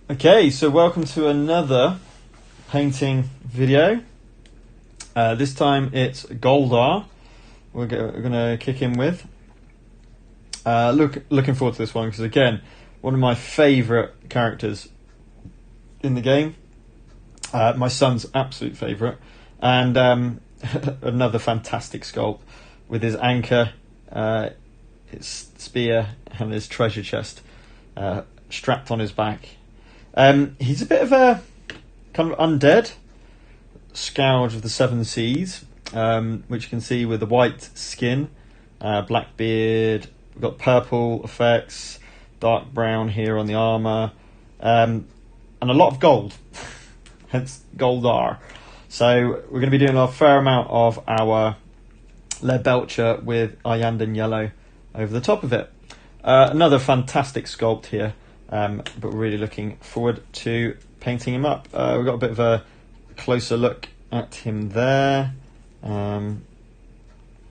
Okay, so welcome to another painting video. This time it's Goldar. We're going to kick in with. Looking forward to this one because again, one of my favourite characters in the game. My son's absolute favourite, and another fantastic sculpt with his anchor, his spear, and his treasure chest strapped on his back. He's a bit of a kind of undead scourge of the seven seas, which you can see with the white skin, black beard. We've got purple effects, dark brown here on the armour, and a lot of gold, hence Goldar. So we're going to be doing a fair amount of our Leadbelcher with Iyanden yellow over the top of it. Another fantastic sculpt here. But we're really looking forward to painting him up. We've got a bit of a closer look at him there.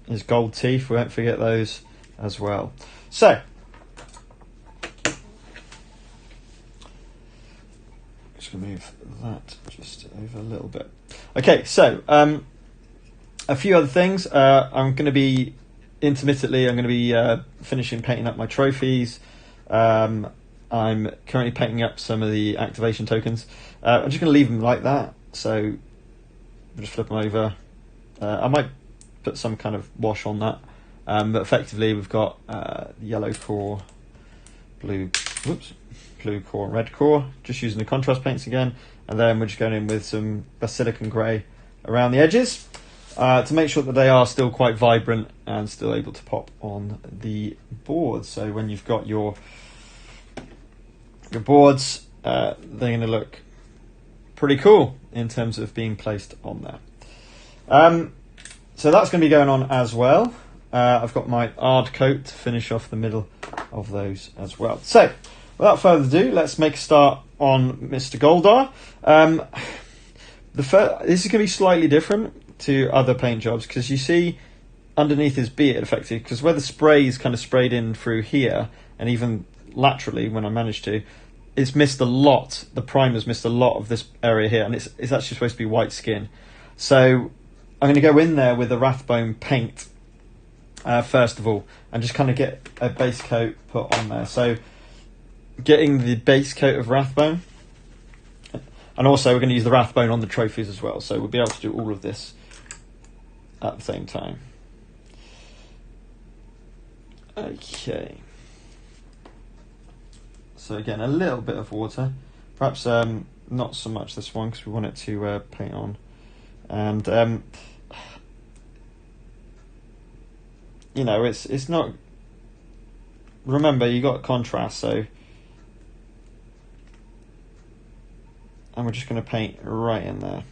His gold teeth, we won't forget those as well. So, just going to move that just over a little bit. Okay, so a few other things. I'm going to be finishing painting up my trophies. I'm currently painting up some of the activation tokens. I'm just going to leave them like that, so just flip them over. I might put some kind of wash on that, but effectively we've got yellow core, blue core and red core, just using the contrast paints again, and then we're just going in with some Basilicanon Grey around the edges to make sure that they are still quite vibrant and still able to pop on the board. So when you've got your boards, they're going to look pretty cool in terms of being placed on there. So that's going to be going on as well. I've got my Ard coat to finish off the middle of those as well. So without further ado, let's make a start on Mr. Goldar. This is going to be slightly different to other paint jobs because you see underneath his beard effectively, because where the spray is kind of sprayed in through here and even laterally when I managed to, it's missed a lot. The primer's missed a lot of this area here, and it's actually supposed to be white skin. So I'm going to go in there with the Rathbone paint first of all, and just kind of get a base coat put on there. So getting the base coat of Rathbone, and also we're going to use the Rathbone on the trophies as well. So we'll be able to do all of this at the same time. Okay. So again, a little bit of water, perhaps not so much this one because we want it to paint on. And you know, it's not. Remember, you got contrast, so and we're just going to paint right in there.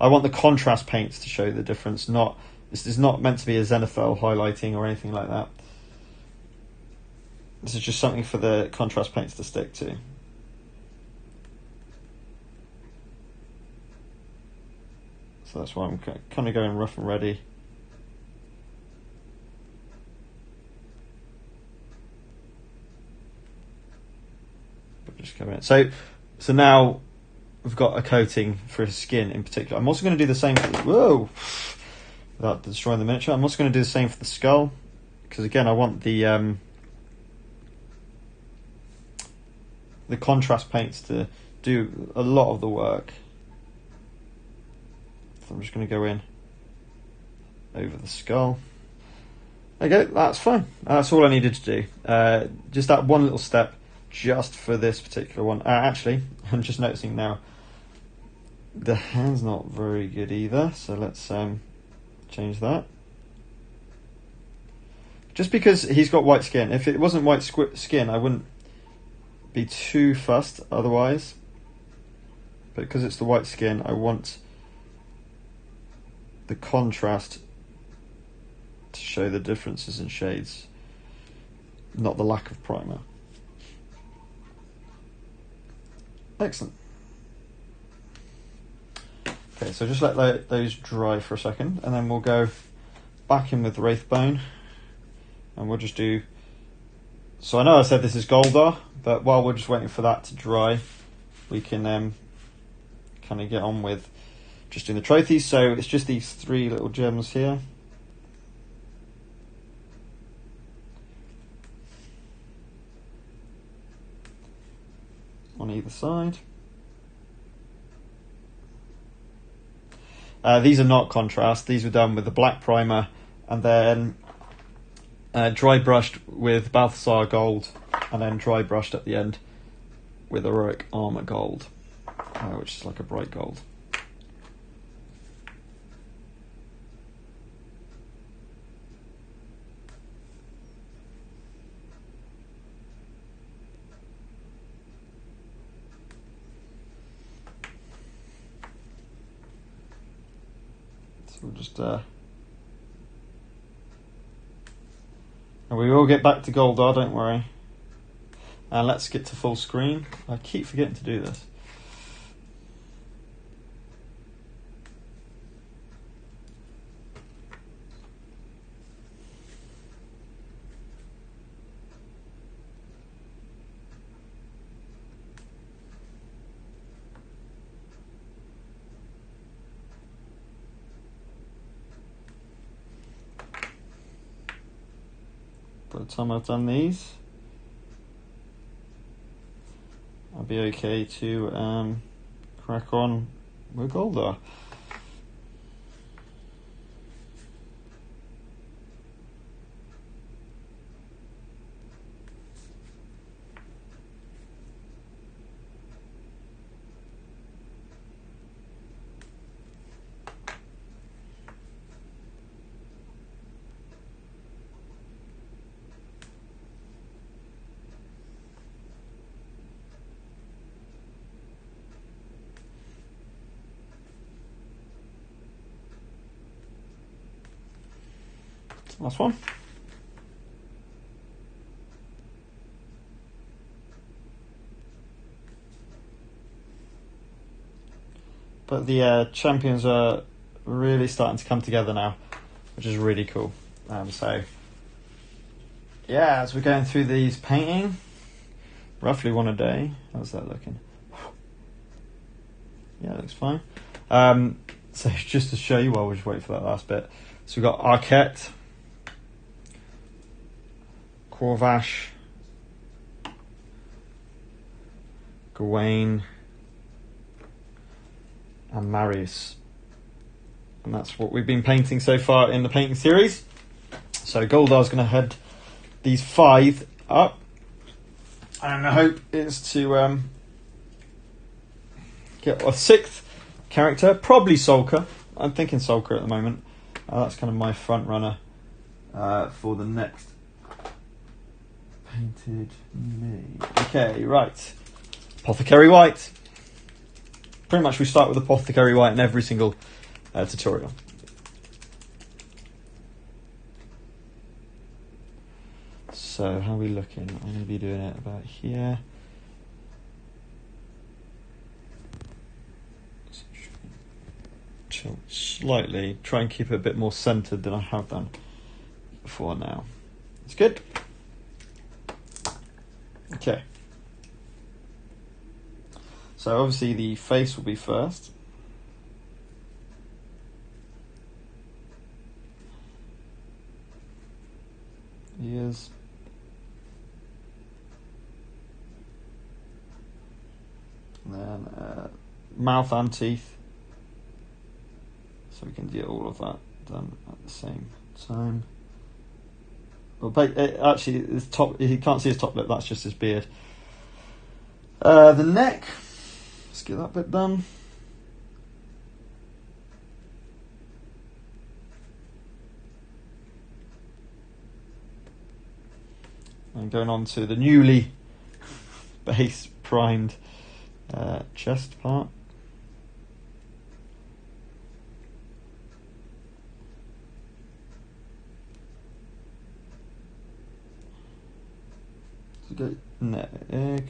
I want the contrast paints to show the difference. This is not meant to be a zenithal highlighting or anything like that. This is just something for the contrast paints to stick to. So that's why I'm kind of going rough and ready. But just come in. So now we've got a coating for his skin in particular. I'm also going to do the same for without destroying the miniature. I'm also going to do the same for the skull, because again I want the contrast paints to do a lot of the work. So I'm just going to go in over the skull. There you go, that's fine. That's all I needed to do. Just that one little step just for this particular one. Actually, I'm just noticing now the hand's not very good either, so let's change that. Just because he's got white skin. If it wasn't white skin, I wouldn't be too fussed otherwise, but because it's the white skin, I want the contrast to show the differences in shades, not the lack of primer. Excellent. Okay, so just let those dry for a second, and then we'll go back in with Wraithbone, and we'll just do So I know I said this is Goldar, But while we're just waiting for that to dry, we can kind of get on with just doing the trophies. So it's just these 3 little gems here. On either side. These are not contrast. These were done with the black primer and then dry brushed with Balthasar gold and then dry brushed at the end with heroic armour gold, which is like a bright gold. We'll just and we will get back to Goldar, don't worry. And let's get to full screen. I keep forgetting to do this. By the time I've done these, I'll be okay to crack on with Goldar. Last one. But the champions are really starting to come together now, which is really cool. So, yeah, as we're going through these painting, roughly 1 a day. How's that looking? Yeah, it looks fine. So just to show you while we're just waiting for that last bit. So we've got Arquette, Corvash, Gawain, and Marius. And that's what we've been painting so far in the painting series. So Goldar's going to head these 5 up. And the hope is to get a 6th character, probably Sulker. I'm thinking Sulker at the moment. That's kind of my front runner for the next painted me. Okay, right. Apothecary White. Pretty much we start with Apothecary White in every single tutorial. So how are we looking? I'm going to be doing it about here. Tilt slightly. Try and keep it a bit more centered than I have done before now. It's good. Okay. So obviously the face will be first. Ears. And then mouth and teeth. So we can get all of that done at the same time. Well, actually, his top, you can't see his top lip, that's just his beard. The neck, let's get that bit done. And going on to the newly base primed chest part.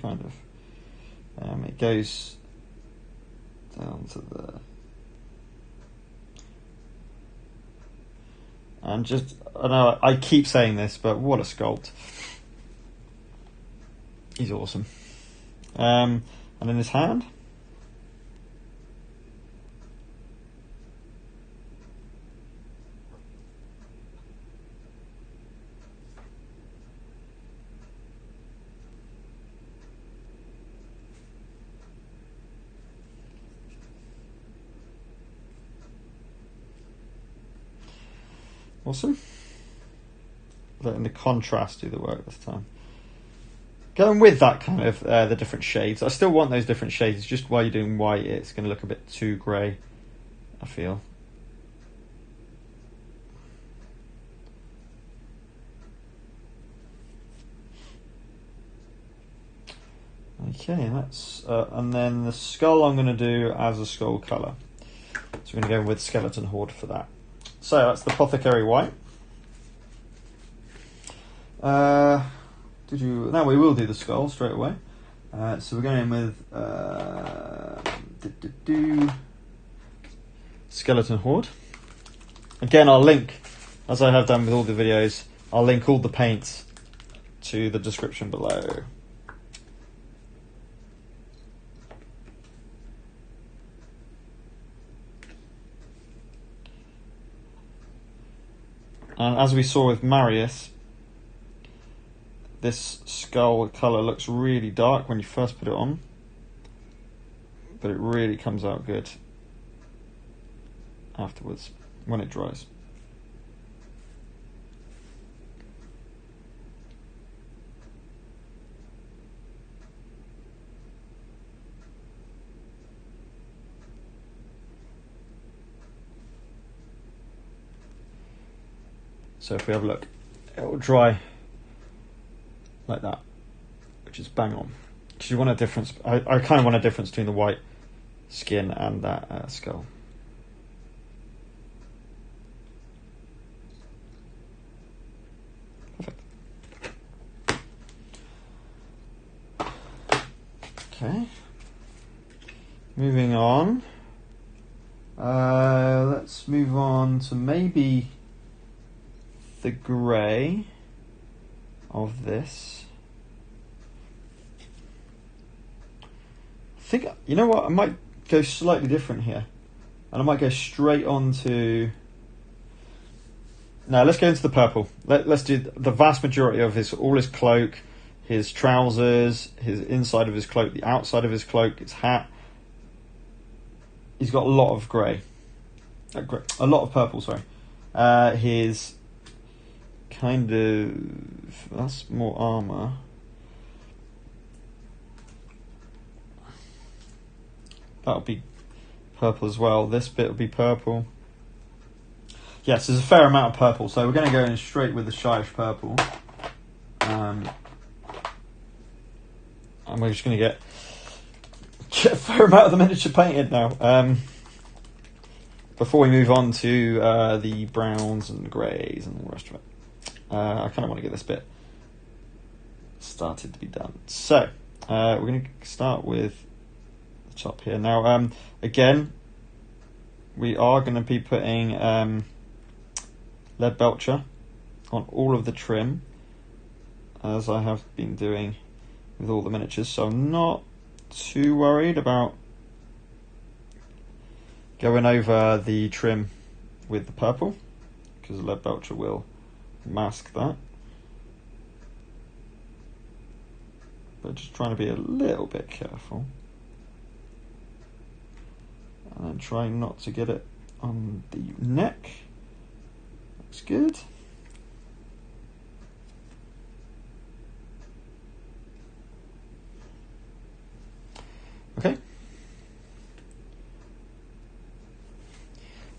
Kind of. It goes down to the, and just, I know I keep saying this, but what a sculpt! He's awesome. And in his hand, awesome. Letting the contrast do the work this time. Going with that kind of the different shades. I still want those different shades. Just while you're doing white, it's going to look a bit too grey, I feel. Okay, that's and then the skull I'm going to do as a skull colour. So we're going to go with Skeleton Horde for that. So that's the Apothecary White. Now we will do the skull straight away. So we're going in with Skeleton Horde. Again, I'll link, as I have done with all the videos, I'll link all the paints to the description below. And as we saw with Marius, this skull colour looks really dark when you first put it on, but it really comes out good afterwards when it dries. So if we have a look, it will dry like that, which is bang on. Because you want a difference. I kind of want a difference between the white skin and that skull. Perfect. Okay. Moving on. Let's move on to maybe the grey of this. I think, you know what, I might go slightly different here, and I might go straight on to, no, let's go into the purple. Let's do the vast majority of all his cloak, his trousers, his inside of his cloak, the outside of his cloak, his hat. He's got a lot of grey, a lot of purple, sorry. His kind of, that's more armour. That'll be purple as well. This bit will be purple. Yes, there's a fair amount of purple, so we're going to go in straight with the Shyish Purple. And we're just going to get a fair amount of the miniature painted now. Before we move on to the browns and greys and all the rest of it. I kind of want to get this bit started to be done. So, we're going to start with the top here. Now, again, we are going to be putting Leadbelcher on all of the trim, as I have been doing with all the miniatures. So I'm not too worried about going over the trim with the purple, because the Leadbelcher will mask that, but just trying to be a little bit careful and then trying not to get it on the neck. Looks good. Okay,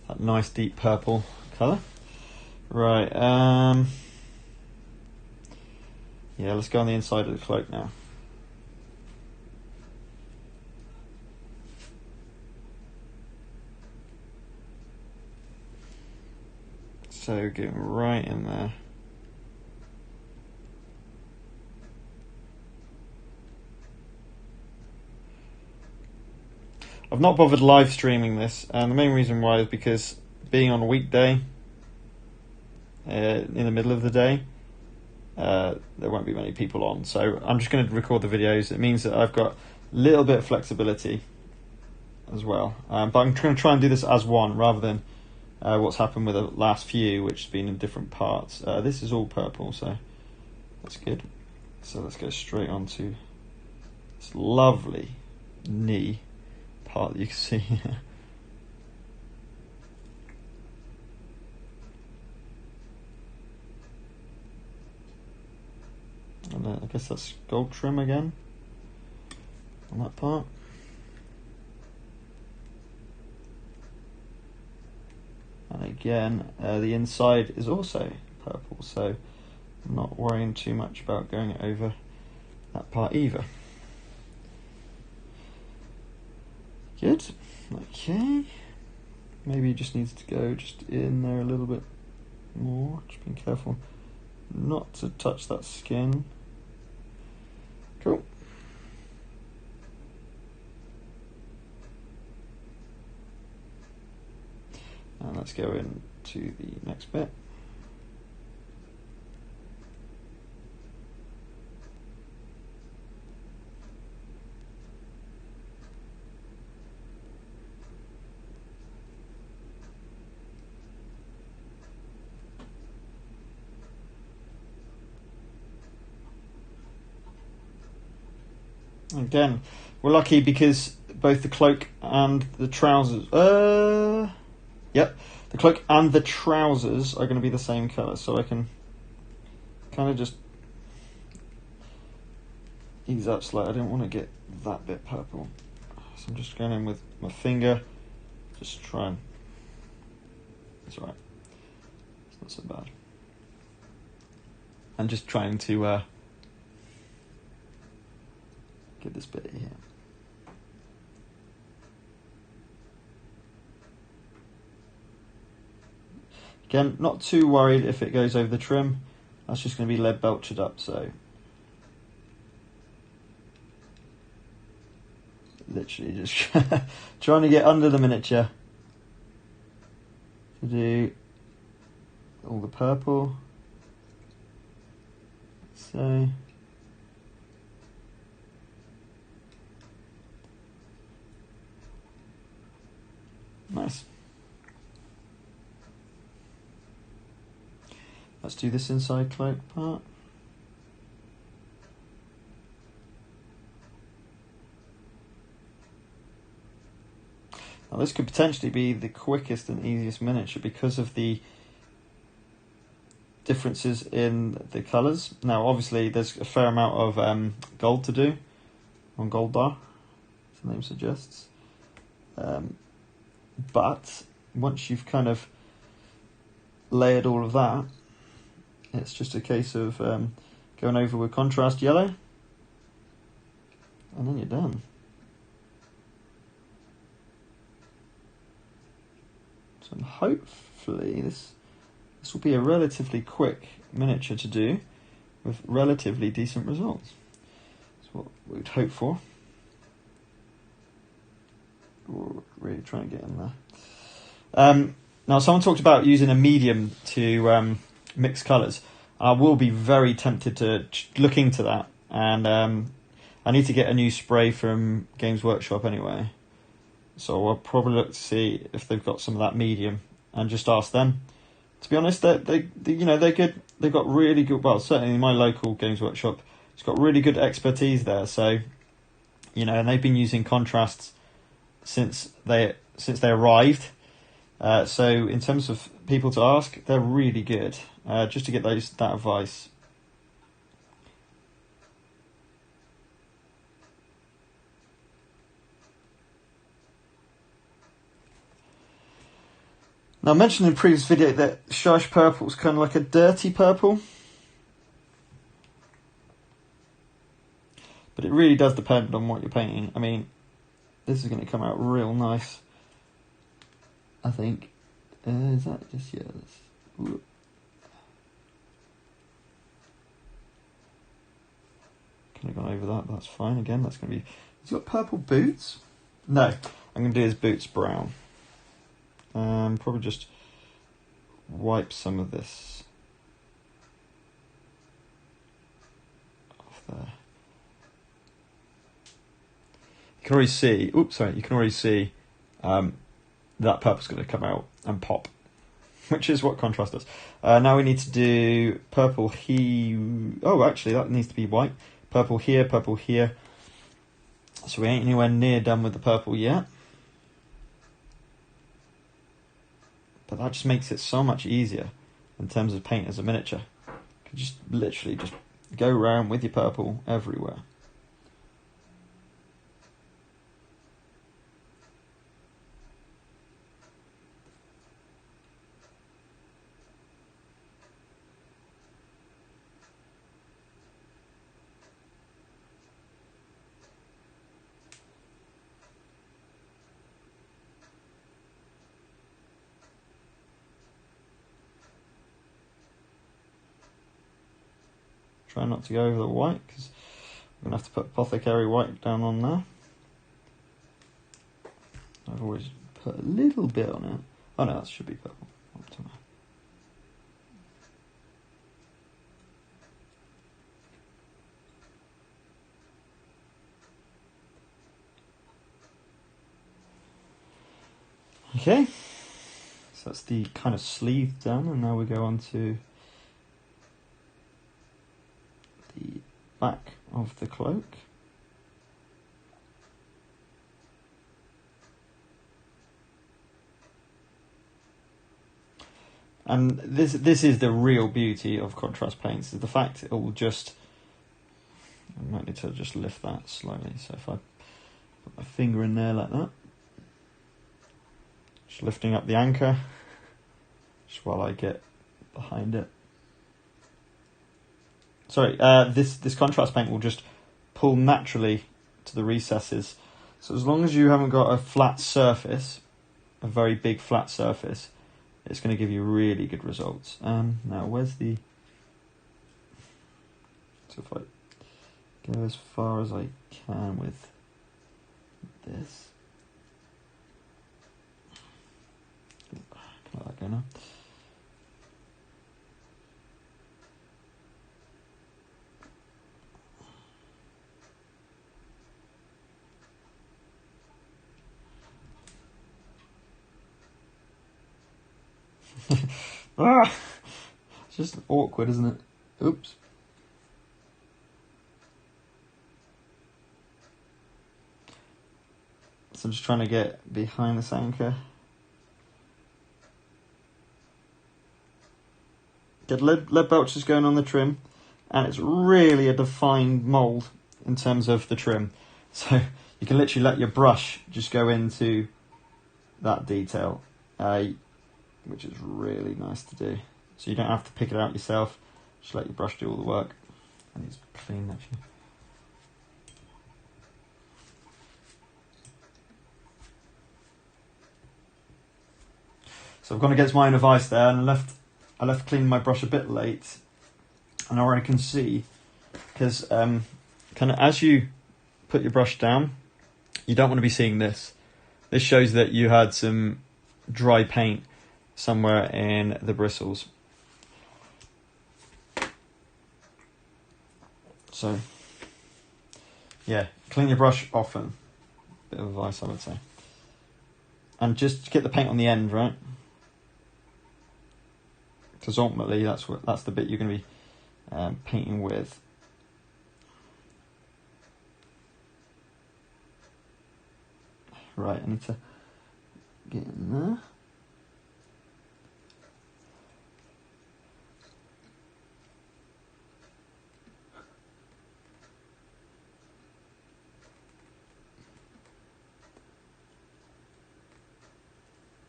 that nice deep purple colour. Right, yeah, let's go on the inside of the cloak now. So getting right in there. I've not bothered live streaming this, and the main reason why is because being on a weekday, in the middle of the day, there won't be many people on. So I'm just going to record the videos. It means that I've got a little bit of flexibility as well. But I'm going to try and do this as one rather than what's happened with the last few, which has been in different parts. This is all purple, so that's good. So let's go straight on to this lovely knee part that you can see here. And I guess that's gold trim again on that part. And again, the inside is also purple, so I'm not worrying too much about going over that part either. Good. Okay. Maybe you just needs to go just in there a little bit more. Just being careful not to touch that skin. Cool. And let's go into the next bit. Again, we're lucky because both the cloak and the trousers... Yep, the cloak and the trousers are going to be the same colour, so I can kind of just ease up slightly. I don't want to get that bit purple. So I'm just going in with my finger, just try and... It's alright. It's not so bad. I'm just trying to... get this bit here. Again, not too worried if it goes over the trim. That's just going to be Leadbelchered up, so literally just trying to get under the miniature to do all the purple. So nice. Let's do this inside cloak part. Now this could potentially be the quickest and easiest miniature because of the differences in the colours. Now obviously there's a fair amount of gold to do on gold bar, as the name suggests. But once you've kind of layered all of that, it's just a case of going over with contrast yellow, and then you're done. So hopefully this will be a relatively quick miniature to do with relatively decent results. That's what we'd hope for. We're really trying to get in there. Now someone talked about using a medium to mix colours. I will be very tempted to look into that, and I need to get a new spray from Games Workshop anyway, so I'll probably look to see if they've got some of that medium and just ask them. To be honest, they you know, they're good. They've got really good, well, certainly my local Games Workshop, it's got really good expertise there, so you know, and they've been using contrasts since they arrived. So in terms of people to ask, they're really good. Just to get that advice. Now I mentioned in the previous video that Shyish Purple is kind of like a dirty purple. But it really does depend on what you're painting. I mean, this is going to come out real nice, I think. Is that just, yeah, that's... Kind of gone over that, that's fine. Again, that's going to be... He's got purple boots? No, I'm going to do his boots brown. Probably just wipe some of this there. You can already see. Oops, sorry. You can already see that purple's going to come out and pop, which is what contrast does. Now we need to do purple here. Oh, actually, that needs to be white. Purple here, purple here. So we ain't anywhere near done with the purple yet. But that just makes it so much easier in terms of paint as a miniature. You can just literally just go around with your purple everywhere. Try not to go over the white, because I'm going to have to put Apothecary White down on there. I've always put a little bit on it. Oh no, that should be purple. Up to there. Okay, so that's the kind of sleeve done, and now we go on to the back of the cloak. And this is the real beauty of contrast paints, is the fact it will just... I might need to just lift that slightly, so if I put my finger in there like that, just lifting up the anchor, just while I get behind it. Sorry, this contrast paint will just pull naturally to the recesses. So as long as you haven't got a flat surface, a very big flat surface, it's going to give you really good results. Now, where's the... So if I go as far as I can with this. Can I let that go now? It's just awkward, isn't it? Oops. So I'm just trying to get behind this anchor. Get Leadbelcher's going on the trim, and it's really a defined mould in terms of the trim. So you can literally let your brush just go into that detail. Which is really nice to do. So you don't have to pick it out yourself, just let your brush do all the work. And it's clean actually. So I've gone against my own advice there, and I left cleaning my brush a bit late, and I already can see, because kind of as you put your brush down, you don't want to be seeing this. This shows that you had some dry paint somewhere in the bristles. So, yeah, clean your brush often. Bit of advice, I would say. And just get the paint on the end, right? Because ultimately, that's the bit you're going to be painting with. Right, I need to get in there.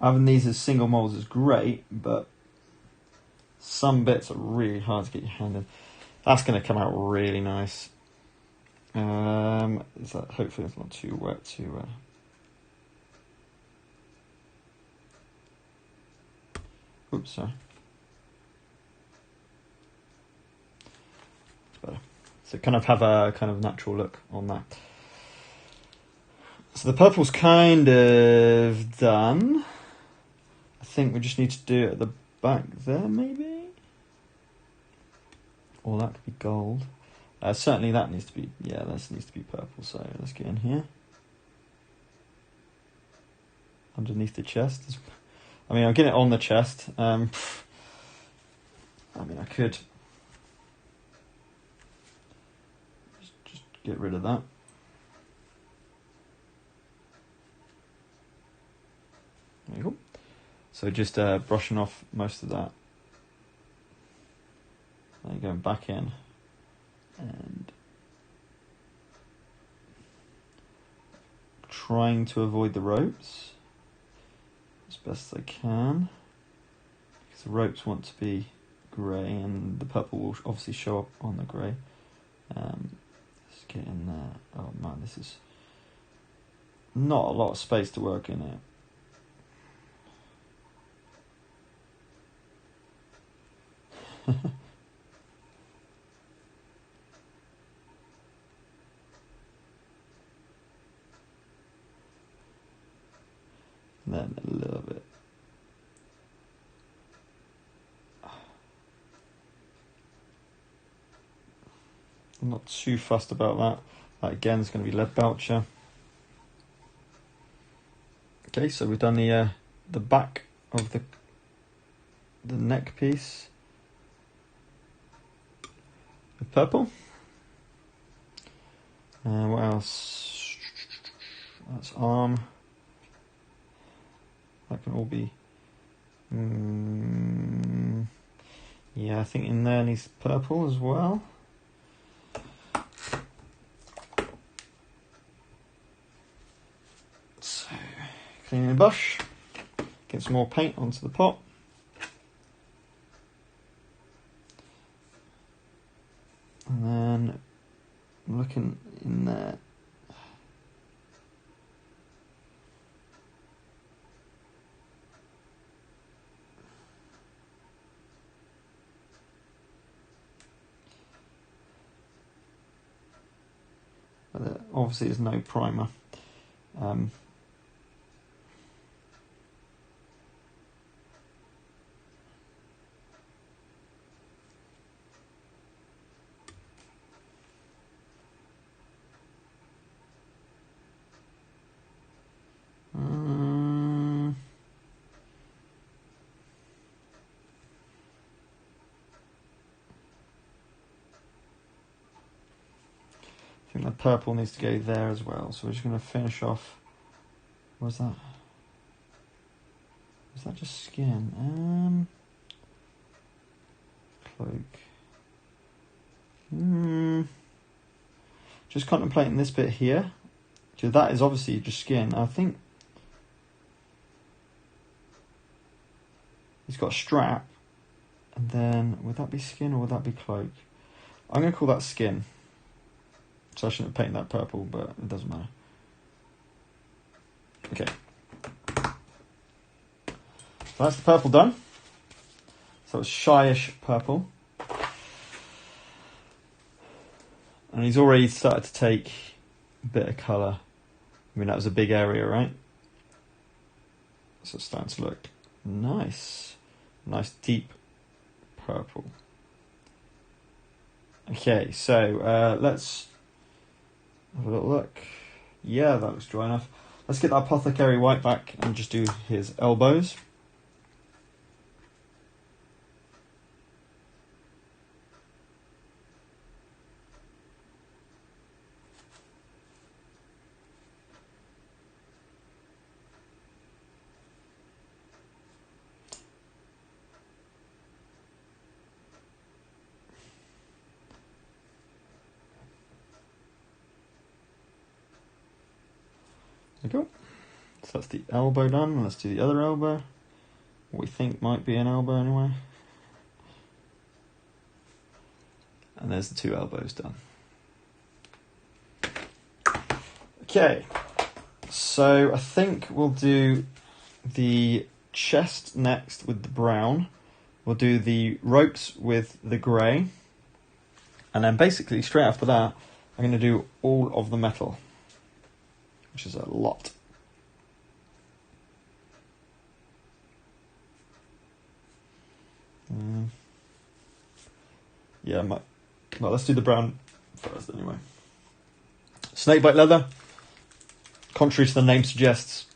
Having these as single molds is great, but some bits are really hard to get your hand in. That's going to come out really nice. Is that, hopefully it's not too wet to... Oops, sorry. It's better. So kind of have a kind of natural look on that. So the purple's kind of done. I think we just need to do it at the back there, maybe? Or that could be gold. Certainly that needs to be, yeah, this needs to be purple. So let's get in here. Underneath the chest. I mean, I'll get it on the chest. I mean, I could just get rid of that. There you go. So just brushing off most of that. Then going back in and trying to avoid the ropes as best I can, because the ropes want to be grey and the purple will obviously show up on the grey. Let's get in there. Oh man, this is not a lot of space to work in here. Then a little bit. I'm not too fussed about that. That again is going to be Leadbelcher. Okay, so we've done the back of the neck piece with purple. What else? That's arm. That can all be. Yeah, I think in there needs purple as well. So, cleaning the brush, get some more paint onto the pot. And then looking in there. But there obviously is no primer. I think the purple needs to go there as well, so we're just going to finish off. What's that? Is that just skin? Cloak. Just contemplating this bit here. So that is obviously just skin. I think he's got a strap, and then would that be skin or would that be cloak? I'm going to call that skin. So I shouldn't have painted that purple, but it doesn't matter. Okay. So that's the purple done. So it's Shyish Purple. And he's already started to take a bit of colour. I mean, that was a big area, right? So it's starting to look nice. Nice deep purple. Okay, so let's have a little look. Yeah, that looks dry enough. Let's get that Apothecary White back and just do his elbows. There we go. So that's the elbow done. Let's do the other elbow. What we think might be an elbow anyway. And there's the two elbows done. Okay. So I think we'll do the chest next with the brown. We'll do the ropes with the grey. And then basically straight after that, I'm going to do all of the metal, which is a lot. Yeah, well, let's do the brown first anyway. Snakebite Leather. Contrary to the name suggests,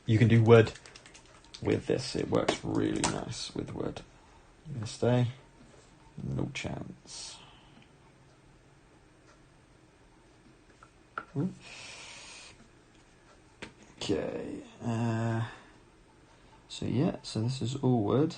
you can do wood with this. It works really nice with wood. You gonna stay? No chance. Ooh. Okay. So yeah, so this is all wood.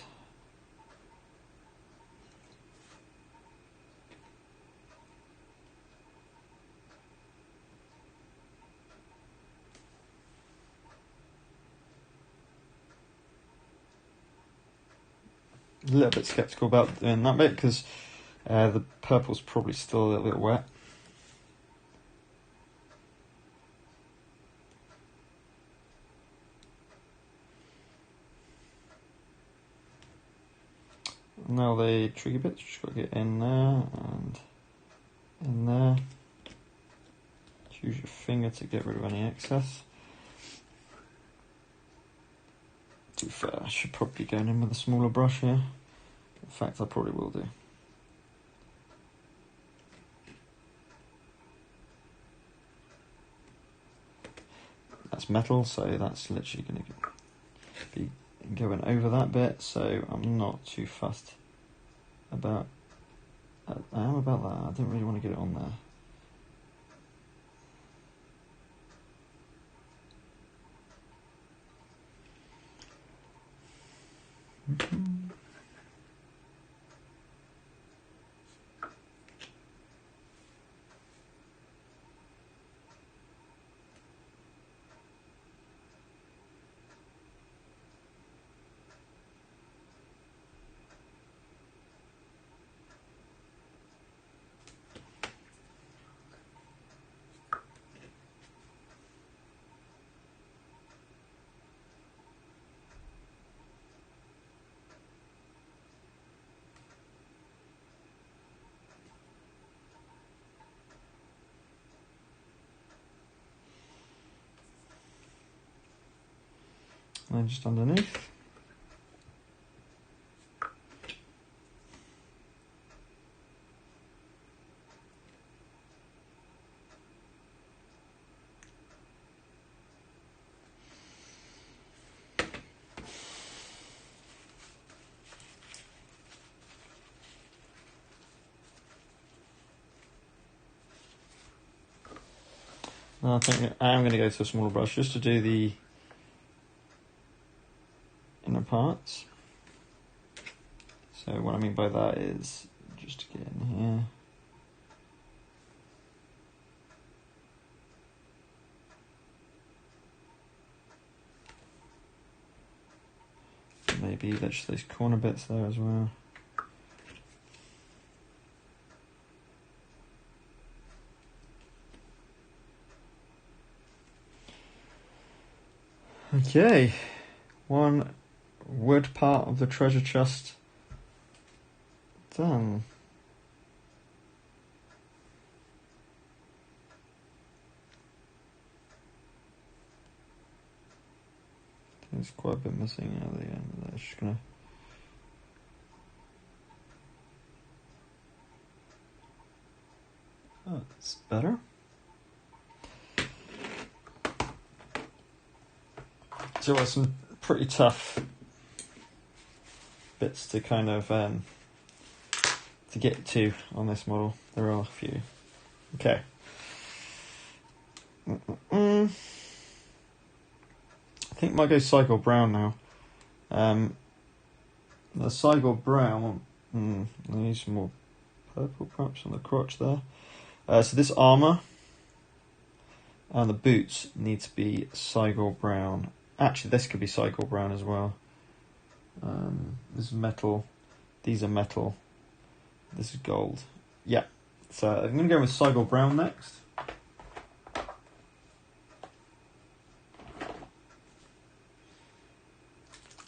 A little bit sceptical about doing that bit because the purple's probably still a little bit wet. Now the trigger bits, just got to get in there and in there. Just use your finger to get rid of any excess. Too fair, I should probably be going in with a smaller brush here. In fact, I probably will do. That's metal, so that's literally going to be going over that bit, so I'm not too fussed about. I am about that. I didn't really want to get it on there. And just underneath. Now I think I am going to go to a smaller brush just to do the inner parts. So what I mean by that is just to get in here. Maybe there's those corner bits there as well. Okay, one wood part of the treasure chest done. There's quite a bit missing at the end. That's just gonna. Oh, that's better. So there's some pretty tough bits to kind of to get to on this model. There are a few. Okay. I think I might go Cygor Brown now. The Cygor Brown, I need some more purple perhaps on the crotch there. So this armour and the boots need to be Cygor Brown. Actually, this could be Cygor Brown as well. This is metal. These are metal. This is gold. Yeah. So I'm going to go with Cygor Brown next.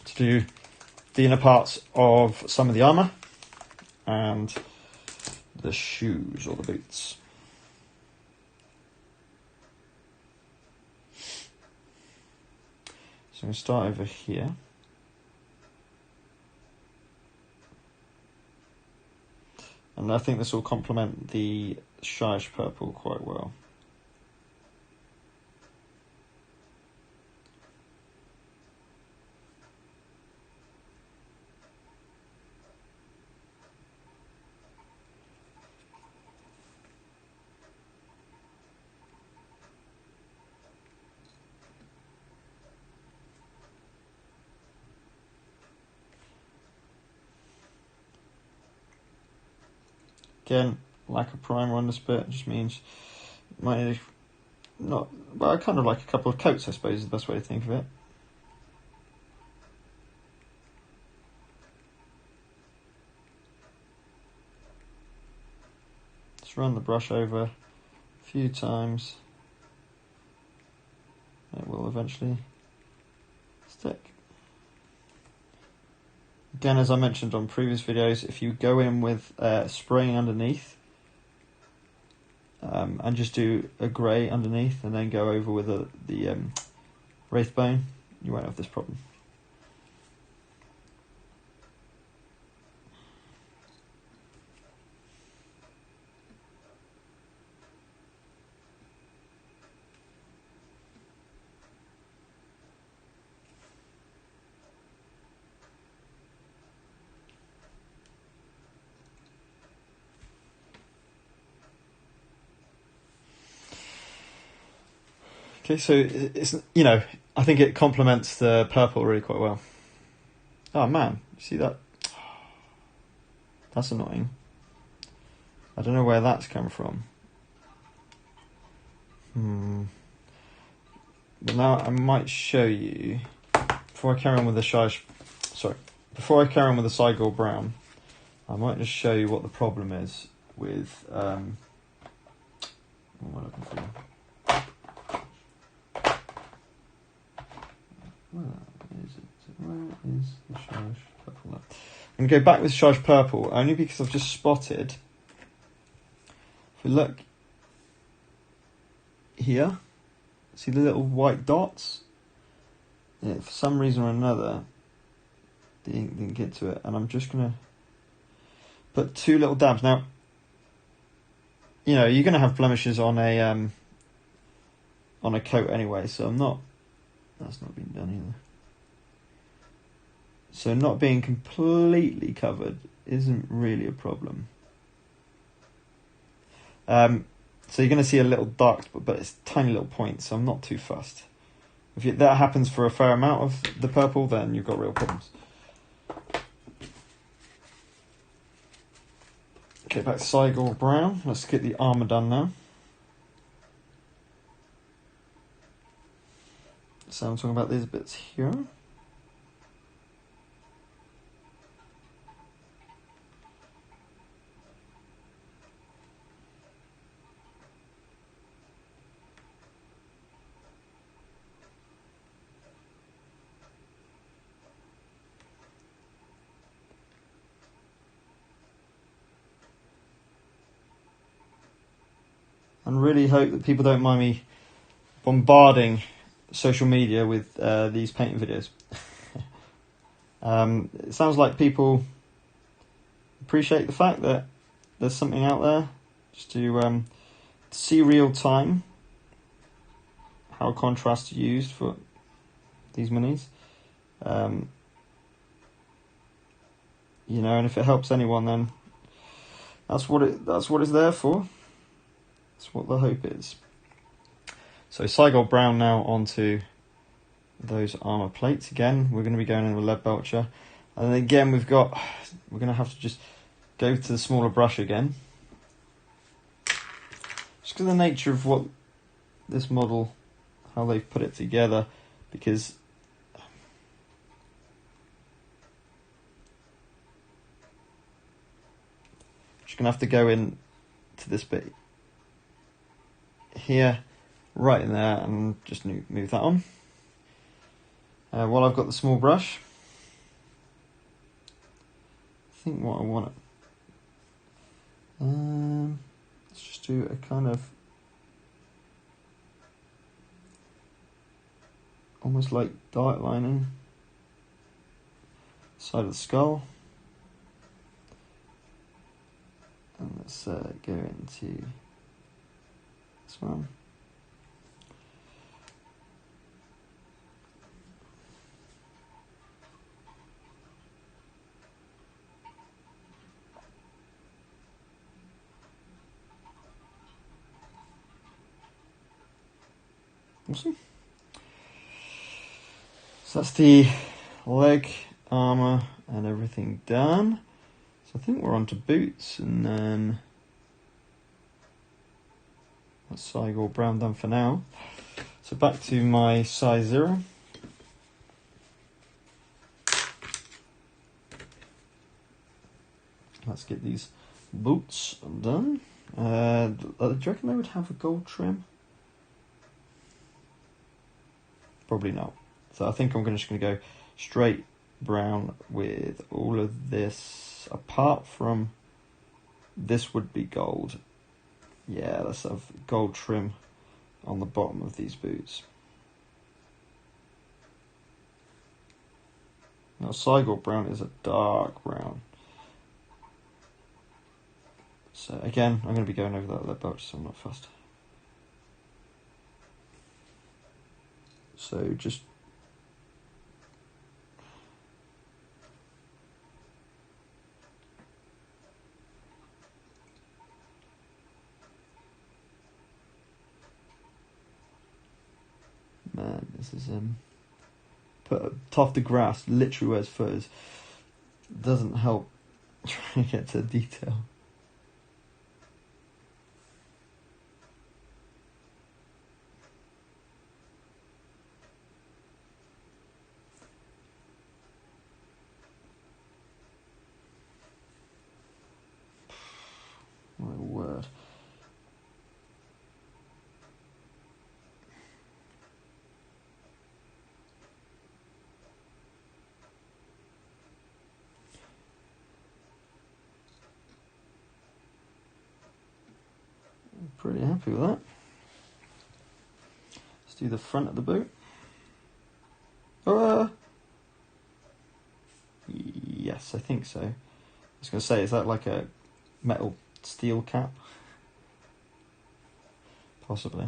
To do the inner parts of some of the armour and the shoes or the boots. So I'm going to start over here. And And I think this will complement the Shyish Purple quite well. Again, lack of primer on this bit just means might not. Well, I kind of like a couple of coats, I suppose, is the best way to think of it. Just run the brush over a few times. It will eventually stick. Again, as I mentioned on previous videos, if you go in with spraying underneath and just do a grey underneath and then go over with the Wraithbone, you won't have this problem. Okay, so it's, you know, I think it complements the purple really quite well. Oh man, you see that? That's annoying. I don't know where that's come from. But now I might show you, before I carry on with the Cygor Brown, I might just show you what the problem is with what am I looking for? Where is the Shyish Purple? I'm going to go back with Shyish Purple only because I've just spotted. If we look here, see the little white dots? Yeah, for some reason or another, the ink didn't get to it, and I'm just going to put 2 little dabs. Now, you know, you're going to have blemishes on a coat anyway, so that's not been done either. So not being completely covered isn't really a problem. So you're going to see a little dark spot, but it's tiny little points, so I'm not too fussed. If that happens for a fair amount of the purple, then you've got real problems. Okay, back to Cygor Brown. Let's get the armour done now. So I'm talking about these bits here. And really hope that people don't mind me bombarding social media with these painting videos. It sounds like people appreciate the fact that there's something out there just to see real time how contrast is used for these minis. You know, and if it helps anyone, then that's what it's there for. That's what the hope is. So Cygor Brown now onto those armour plates. Again, we're going to be going in with Leadbelcher. And then again, we're going to have to just go to the smaller brush again. Just because of the nature of what this model, how they've put it together, because just going to have to go in to this bit here, right in there, and just move that on. While I've got the small brush, I think what I want let's just do a kind of almost like dark lining side of the skull, and let's go into this one. Awesome. So that's the leg, armour and everything done. So I think we're on to boots, and then that's Cygor Brown done for now. So back to my size 0. Let's get these boots done. Do you reckon they would have a gold trim? Probably not. So I think I'm just going to go straight brown with all of this, apart from this would be gold. Yeah, let's have gold trim on the bottom of these boots. Now Cygor Brown is a dark brown. So again, I'm going to be going over that Leadbelcher, so I'm not fussed. So just man, this is put a tuft of grass literally where his foot is. Doesn't help trying to get to detail. My word. I'm pretty happy with that. Let's do the front of the boot. Yes, I think so. I was going to say, is that like a metal steel cap? Possibly.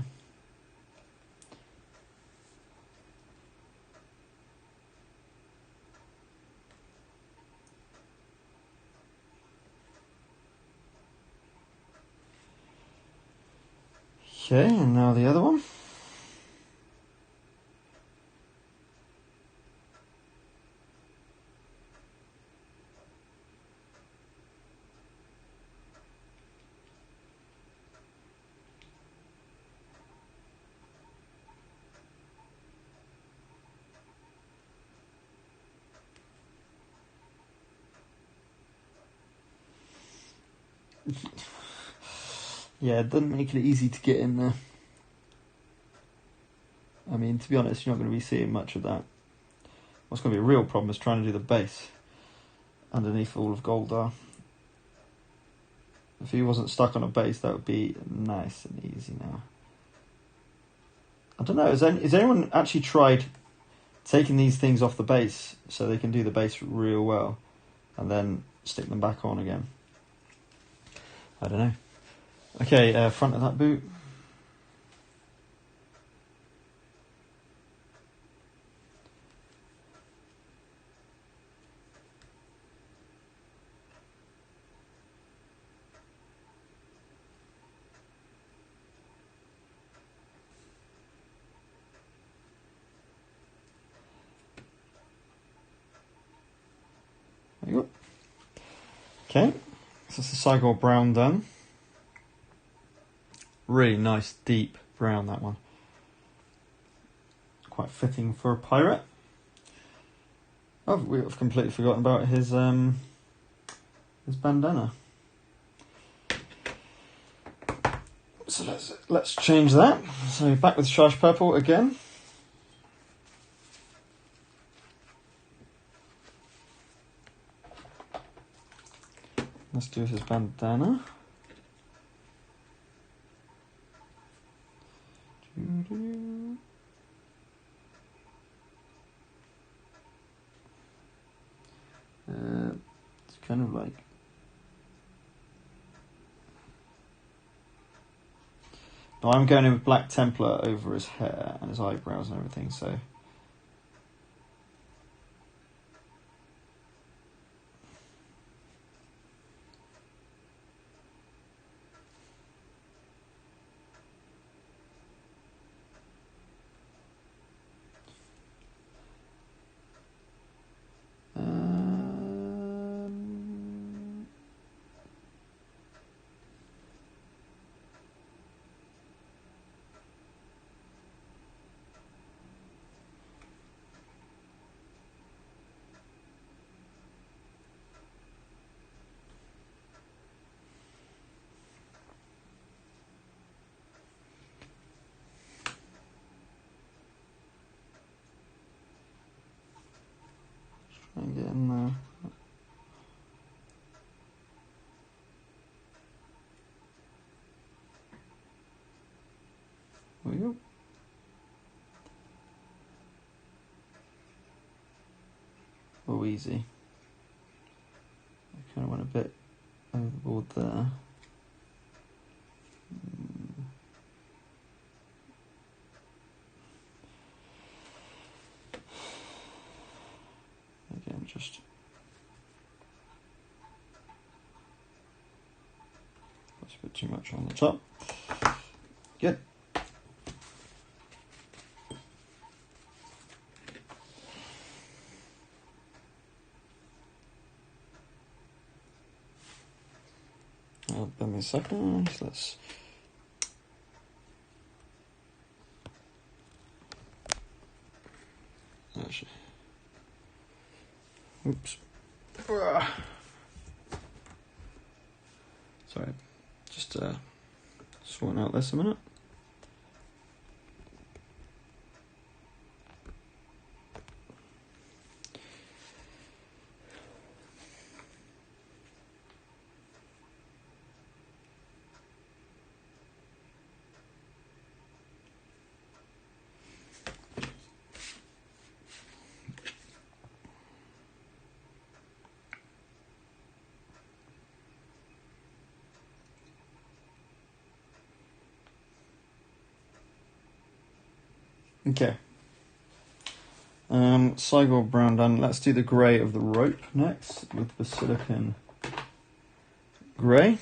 Okay, and now the other one. Yeah, it doesn't make it easy to get in there. I mean, to be honest, you're not going to be seeing much of that. What's going to be a real problem is trying to do the base underneath all of Goldar. If he wasn't stuck on a base, that would be nice and easy now. I don't know, has anyone actually tried taking these things off the base so they can do the base real well and then stick them back on again? I don't know. Okay, front of that boot. There you go. Okay, so that's the Cygor Brown done. Really nice, deep brown, that one. Quite fitting for a pirate. Oh, we've completely forgotten about his bandana. So let's change that. So back with Shyish Purple again. Let's do his bandana. It's kind of like Now I'm going in with black Templar over his hair and his eyebrows and everything, so... Try and get in there. There we go. Oh, easy. I kind of went a bit overboard there. Again, just that's a bit too much on the top. Good. Give me a second. Let's. Actually. Oops. Sorry. Just sorting out this a minute. Okay. Cygor Brown done. Let's do the grey of the rope next with Basilicanon Grey.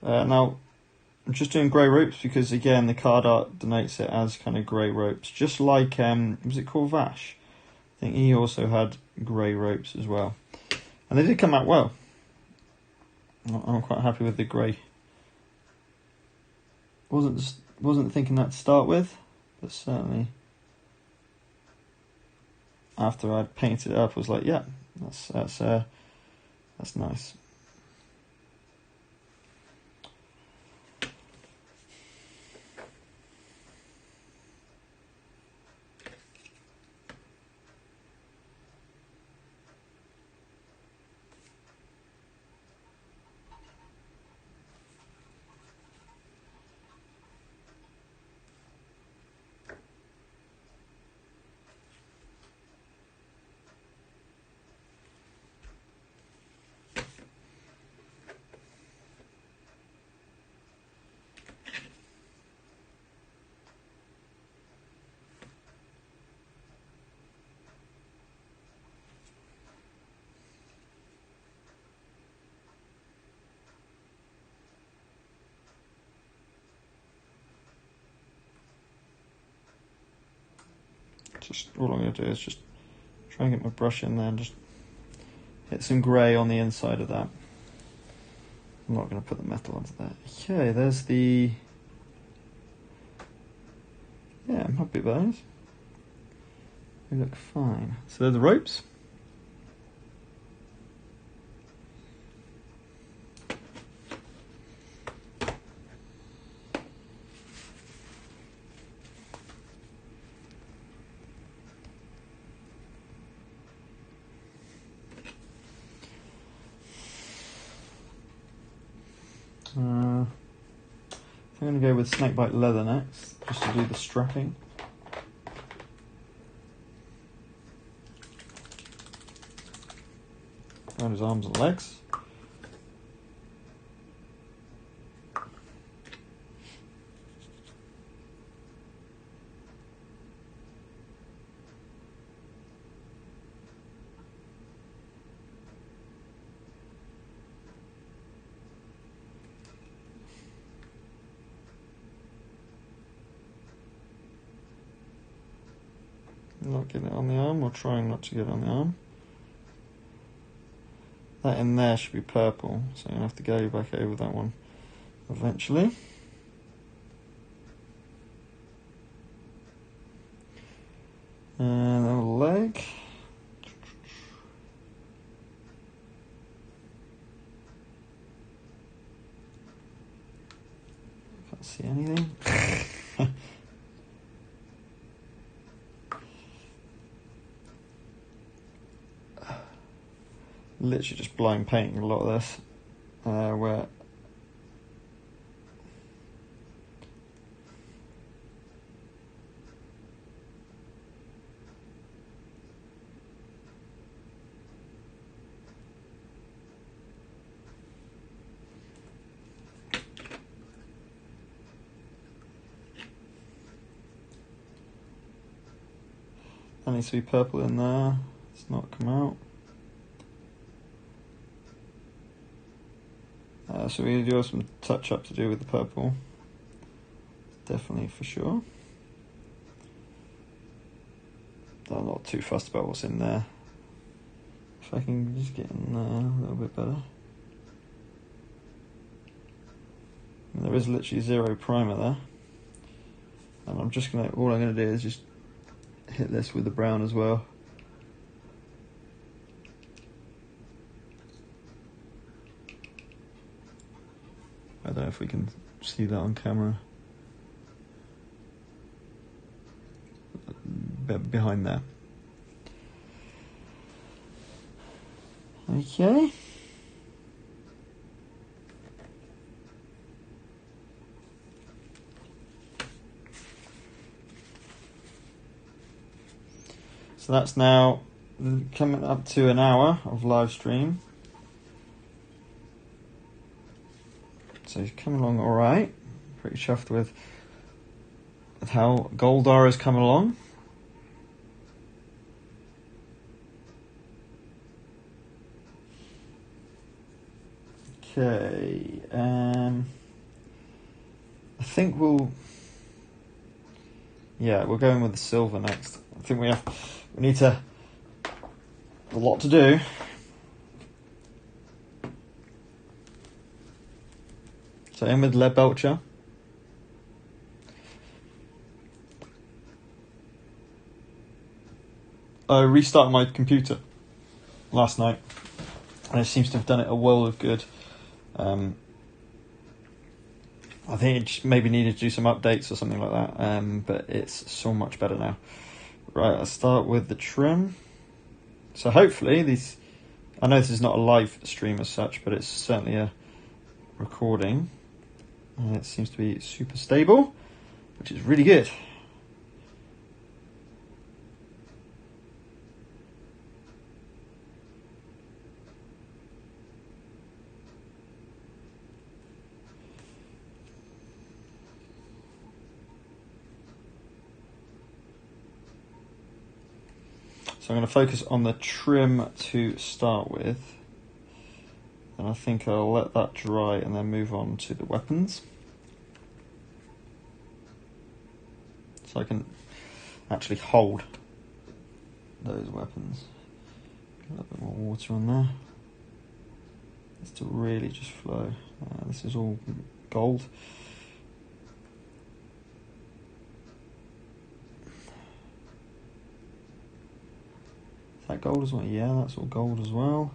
Now, I'm just doing grey ropes because, again, the card art denotes it as kind of grey ropes. Just like, was it called Vash? I think he also had grey ropes as well. And they did come out well. I'm quite happy with the grey. Wasn't thinking that to start with, but certainly after I'd painted it up, I was like, yeah, that's nice. Just all I'm going to do is just try and get my brush in there and just hit some grey on the inside of that. I'm not going to put the metal onto that. Okay, there's the... Yeah, I'm happy with those. They look fine. So they're the ropes. I'm going to go with Snakebite Leather next, just to do the strapping. Around his arms and legs. Not getting it on the arm, or trying not to get it on the arm. That in there should be purple, so I'm going to have to go back over that one eventually. And the leg. Can't see anything. Literally just blind painting a lot of this, where that needs to be purple in there. It's not come out. So we do have some touch up to do with the purple, definitely for sure. I'm not too fussed about what's in there. If I can just get in there a little bit better. And there is literally zero primer there, and I'm just gonna. All I'm gonna do is just hit this with the brown as well. I don't know if we can see that on camera. Behind there. Okay. So that's now coming up to an hour of live stream. So he's coming along all right. Pretty chuffed with how Goldar has come along. Okay, I think we're going with the silver next. I think we need a lot to do. So in with Leadbelcher. I restarted my computer last night, and it seems to have done it a world of good. I think it just maybe needed to do some updates or something like that, but it's so much better now. Right, I'll start with the trim. So hopefully these, I know this is not a live stream as such, but it's certainly a recording. And it seems to be super stable, which is really good. So I'm going to focus on the trim to start with, and I think I'll let that dry and then move on to the weapons. So I can actually hold those weapons. A little bit more water on there. It's to really just flow. This is all gold. Is that gold as well? Yeah, that's all gold as well.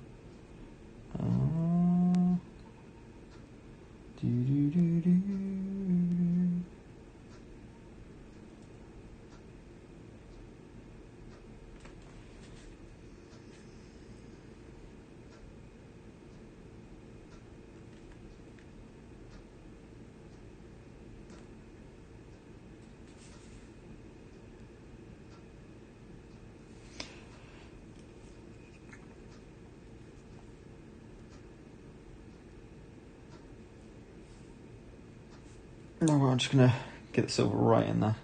No, I'm just going to get the silver right in there.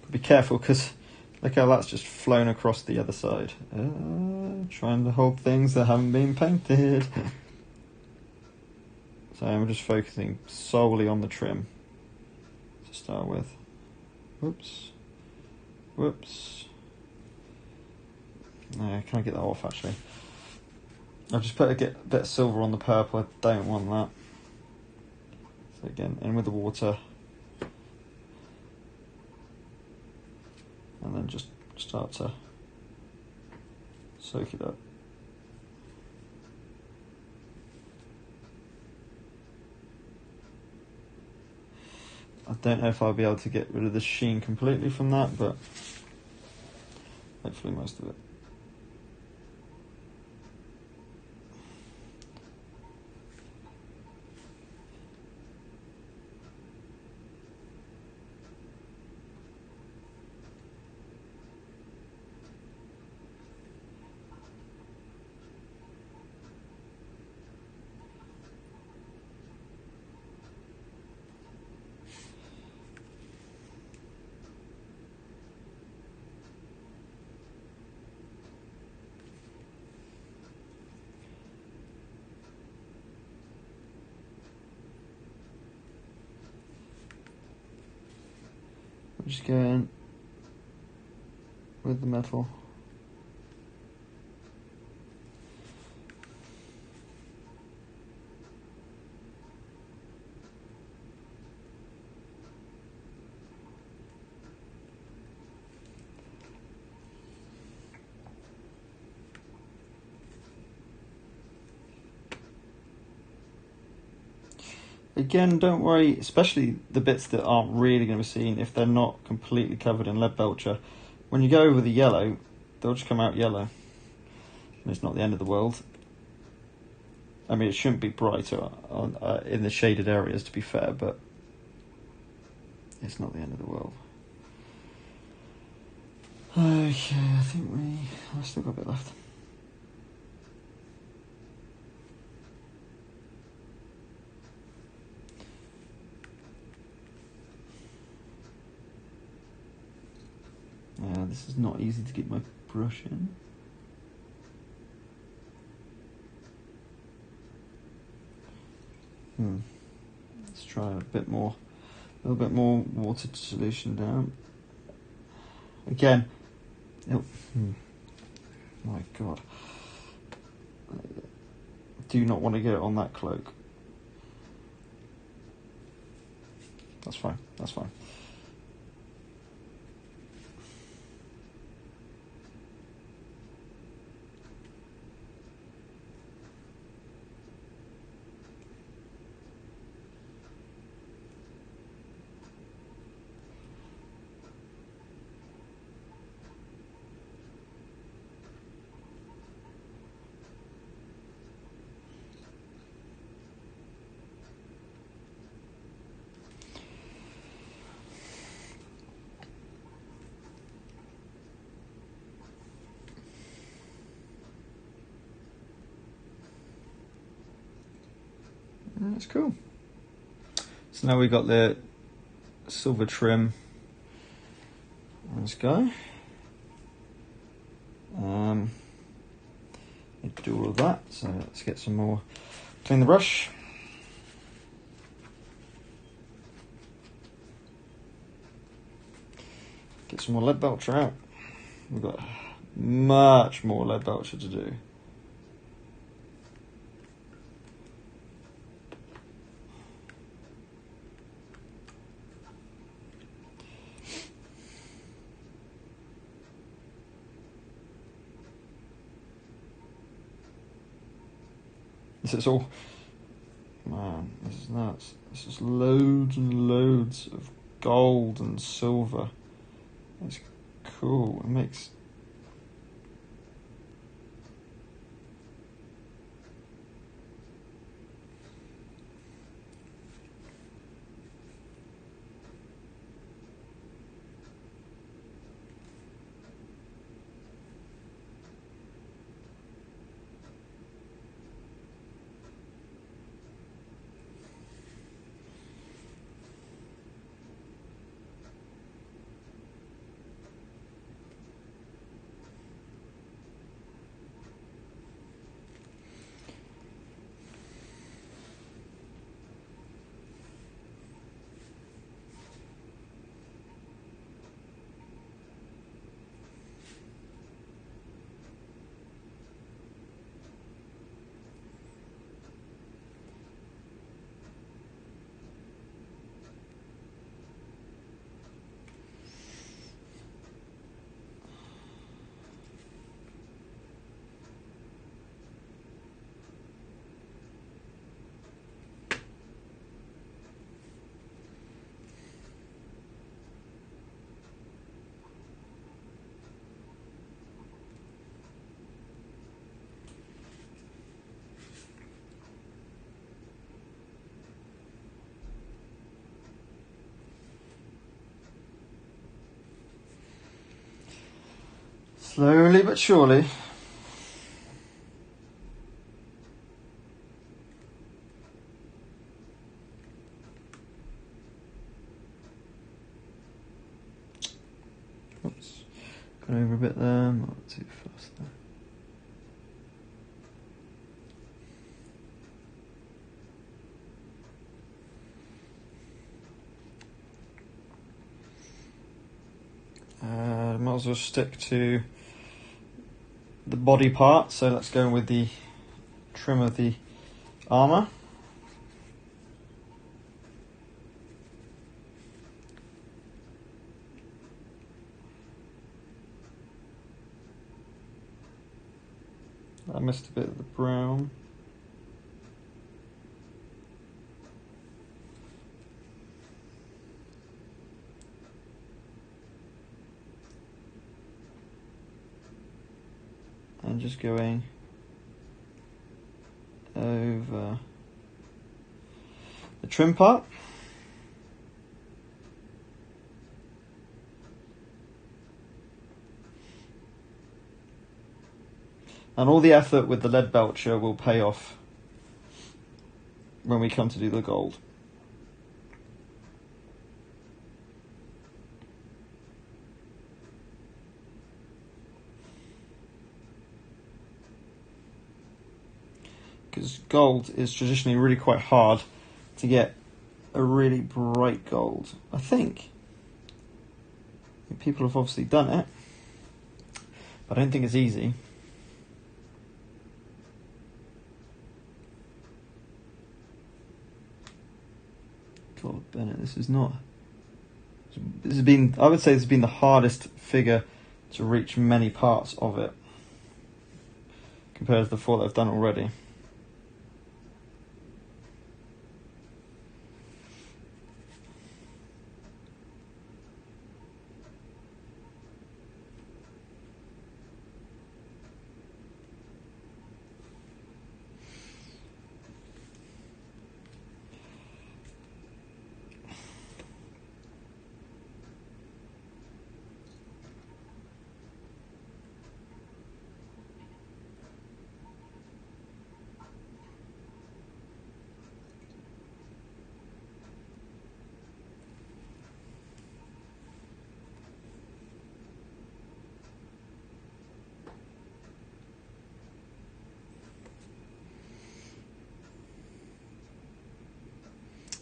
Be careful, because look how that's just flown across the other side. Trying to hold things that haven't been painted. So I'm just focusing solely on the trim to start with. Whoops. Whoops. No, can I get that off actually? I've just put a bit of silver on the purple. I don't want that. So again, in with the water. And then just start to soak it up. I don't know if I'll be able to get rid of the sheen completely from that, but hopefully most of it. Just going with the metal. Again, don't worry, especially the bits that aren't really going to be seen if they're not completely covered in Leadbelcher. When you go over the yellow, they'll just come out yellow. And it's not the end of the world. I mean, it shouldn't be brighter in the shaded areas, to be fair, but it's not the end of the world. Okay, I think I've still got a bit left. This is not easy to get my brush in. Let's try a little bit more water solution down. Again, my God, I do not want to get it on that cloak. That's fine. That's fine. That's cool. So now we've got the silver trim on this guy. Need to do all of that, so let's get some more. Clean the brush. Get some more Leadbelcher out. We've got much more Leadbelcher to do. This is all, man, this is nuts. This is loads and loads of gold and silver. It's cool. It makes slowly but surely. Oops, gone over a bit there, not too fast there. Might as well stick to the body part, so let's go with the trim of the armour. I missed a bit of the brown. And just going over the trim part. And all the effort with the Leadbelcher will pay off when we come to do the gold. Because gold is traditionally really quite hard to get a really bright gold. I think people have obviously done it, but I don't think it's easy. God, Bennett, this has been, I would say this has been the hardest figure to reach many parts of it compared to the 4 that I've done already.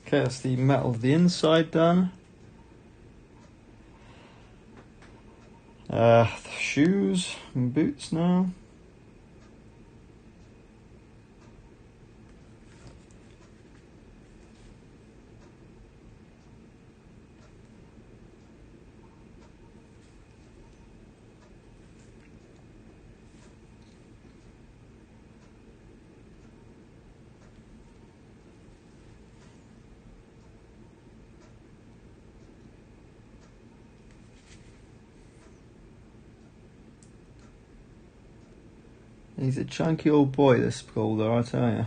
Okay, that's the metal of the inside done. The shoes and boots now. He's a chunky old boy, this Boulder, I tell you.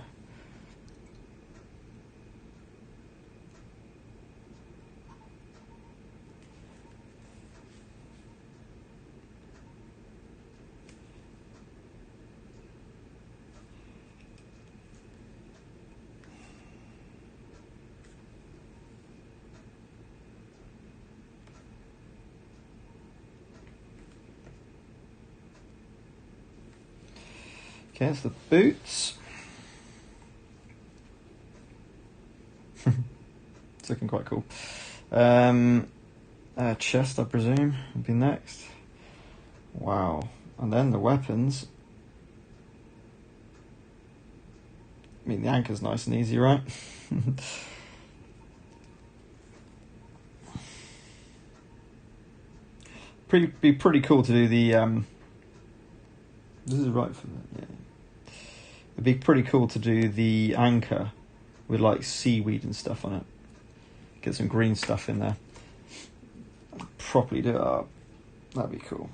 Okay, it's the boots. It's looking quite cool. Chest, I presume, would be next. Wow. And then the weapons. I mean, the anchor's nice and easy, right? Be pretty cool to do the... This is right for that, yeah. It'd be pretty cool to do the anchor with like seaweed and stuff on it. Get some green stuff in there. Properly do it up. That'd be cool.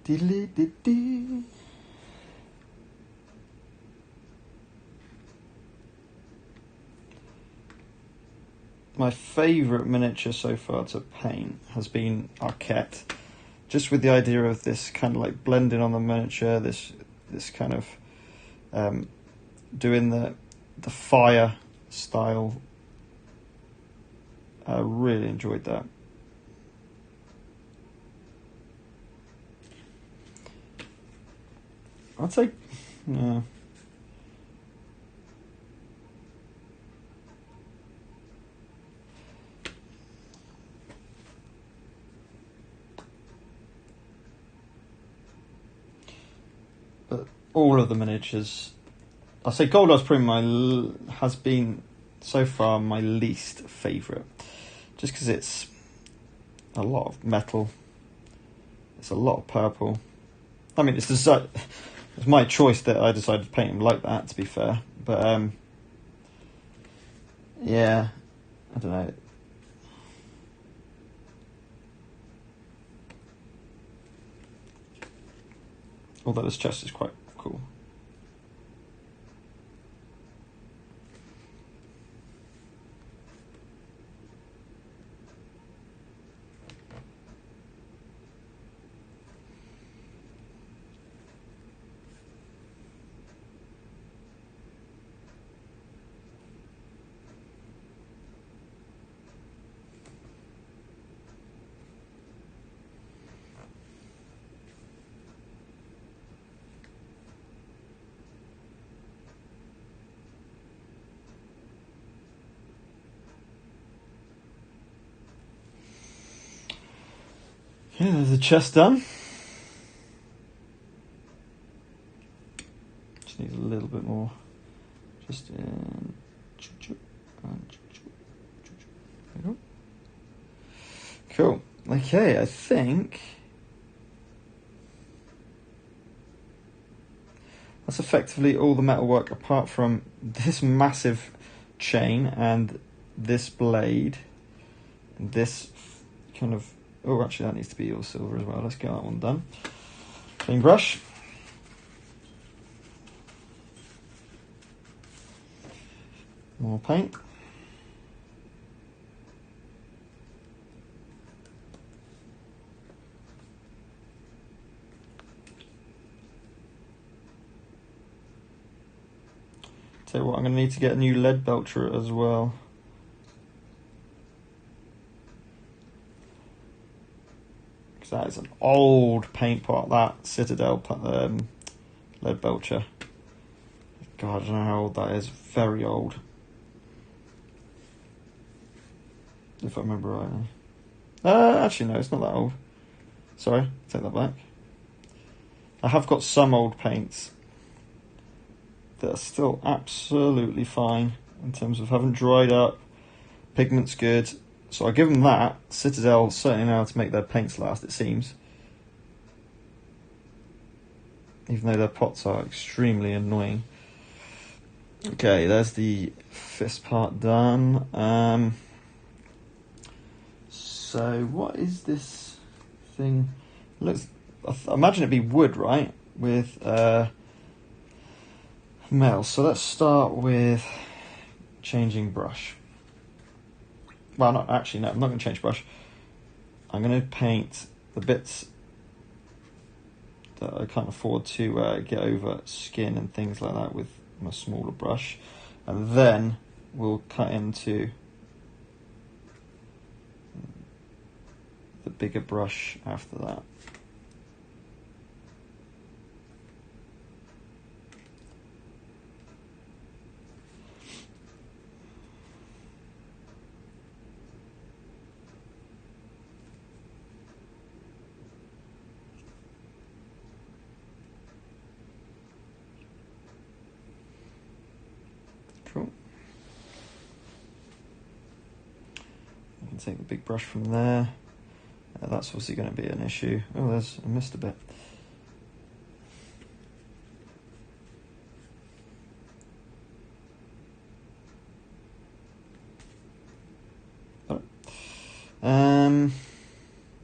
Diddly-dee-dee. My favourite miniature so far to paint has been Arquette. Just with the idea of this kind of like blending on the miniature, this kind of doing the fire style. I really enjoyed that. I'd say, yeah. But all of the miniatures, I'll say Goldar's probably has been so far my least favourite, just because it's a lot of metal, it's a lot of purple. I mean, it's my choice that I decided to paint him like that, to be fair. But, yeah, I don't know. Although this chest is quite cool. Okay, there's the chest done. Just need a little bit more. Just in. There we go. Cool. Okay, I think that's effectively all the metalwork apart from this massive chain and this blade and this kind of... Oh, actually that needs to be all silver as well. Let's get that one done. Clean brush. More paint. Tell you what, I'm going to need to get a new Leadbelcher as well. Because that is an old paint pot, that Citadel Leadbelcher. God, I don't know how old that is. Very old. If I remember rightly. Actually, no, it's not that old. Sorry, take that back. I have got some old paints that are still absolutely fine in terms of haven't dried up, pigment's good, so I give them that. Citadel certainly know how to make their paints last, it seems, even though their pots are extremely annoying. Okay, there's the fist part done. So what is this thing? Looks, I imagine it'd be wood, right, with metal. So let's start with changing brush. Well, not actually, no, I'm not going to change brush. I'm going to paint the bits that I can't afford to get over skin and things like that with my smaller brush, and then we'll cut into the bigger brush after that. Cool. I can take the big brush from there. That's obviously going to be an issue. Oh, I missed a bit.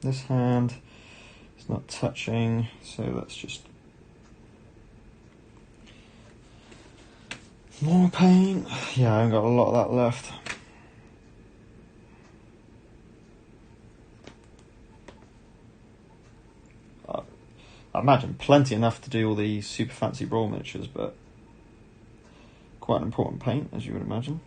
This hand is not touching, so let's just more paint. Yeah, I haven't got a lot of that left. I imagine plenty enough to do all the super fancy Brawl miniatures, but quite an important paint, as you would imagine.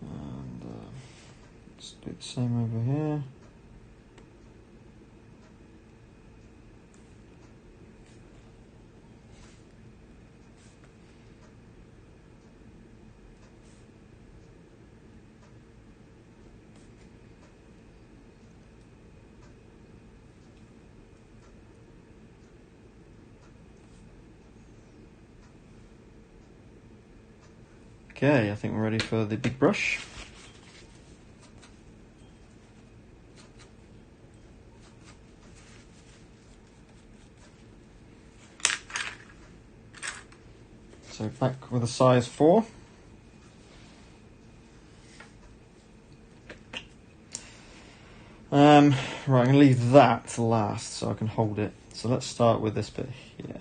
And let's do the same over here. Okay, I think we're ready for the big brush. So back with a size 4. Right, I'm going to leave that to last so I can hold it. So let's start with this bit here.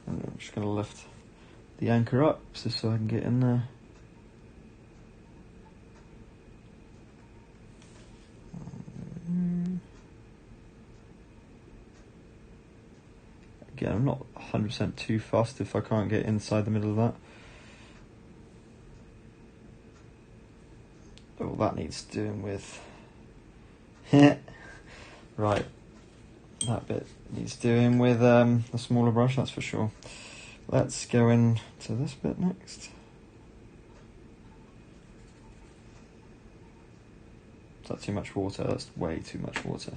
I'm just going to lift the anchor up just so I can get in there. Again, I'm not 100% too fast if I can't get inside the middle of that. Oh, that needs doing with. Right. That bit needs doing with a smaller brush, that's for sure. Let's go into this bit next. Is that too much water? That's way too much water.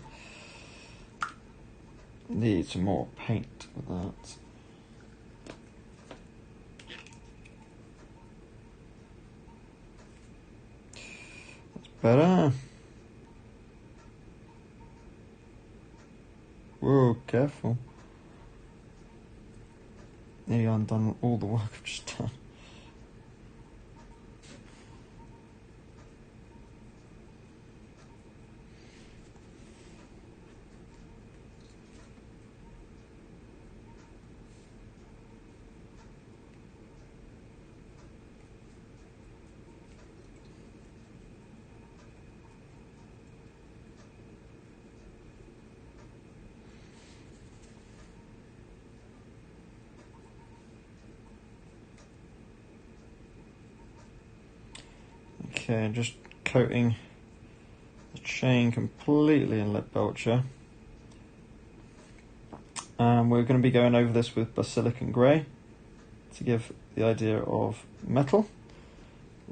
Need some more paint with that. That's better. Whoa, careful. Nearly undone all the work I've just done. Okay, just coating the chain completely in Leadbelcher. And we're going to be going over this with Basilicanon Grey to give the idea of metal,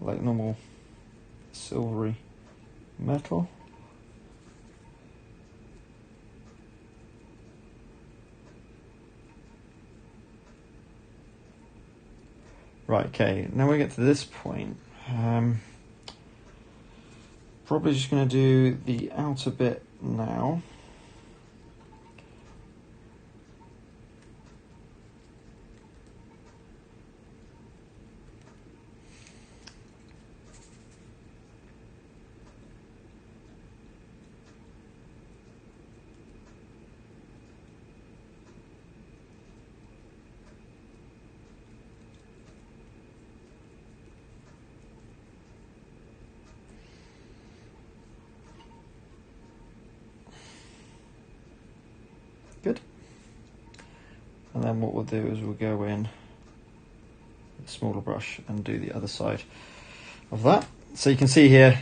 like normal silvery metal. Right, okay, now we get to this point. Probably just going to do the outer bit now. Good. And then what we'll do is we'll go in with a smaller brush and do the other side of that. So you can see here,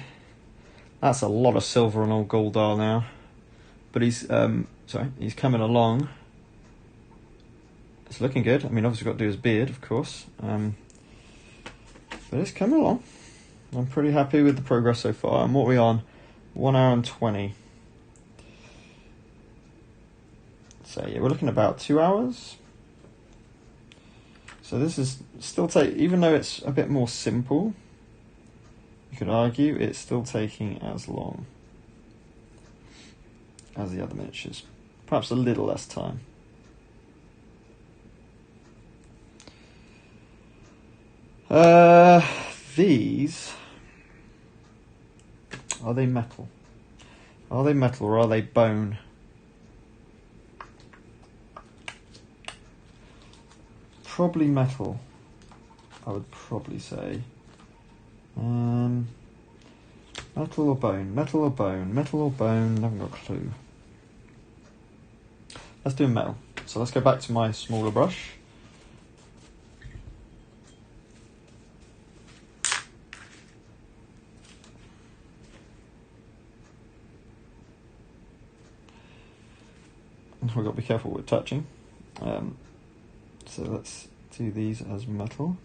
that's a lot of silver on old Goldar now. But he's he's coming along. It's looking good. I mean, obviously got to do his beard, of course. But it's coming along. I'm pretty happy with the progress so far. And what are we on? 1 hour and 20. So yeah, we're looking at about 2 hours. So this is still even though it's a bit more simple, you could argue it's still taking as long as the other miniatures. Perhaps a little less time. These, are they metal? Are they metal or are they bone? Probably metal, I would probably say. Metal or bone? Metal or bone? Metal or bone? I haven't got a clue. Let's do metal. So let's go back to my smaller brush. We've got to be careful with touching. So let's do these as metal.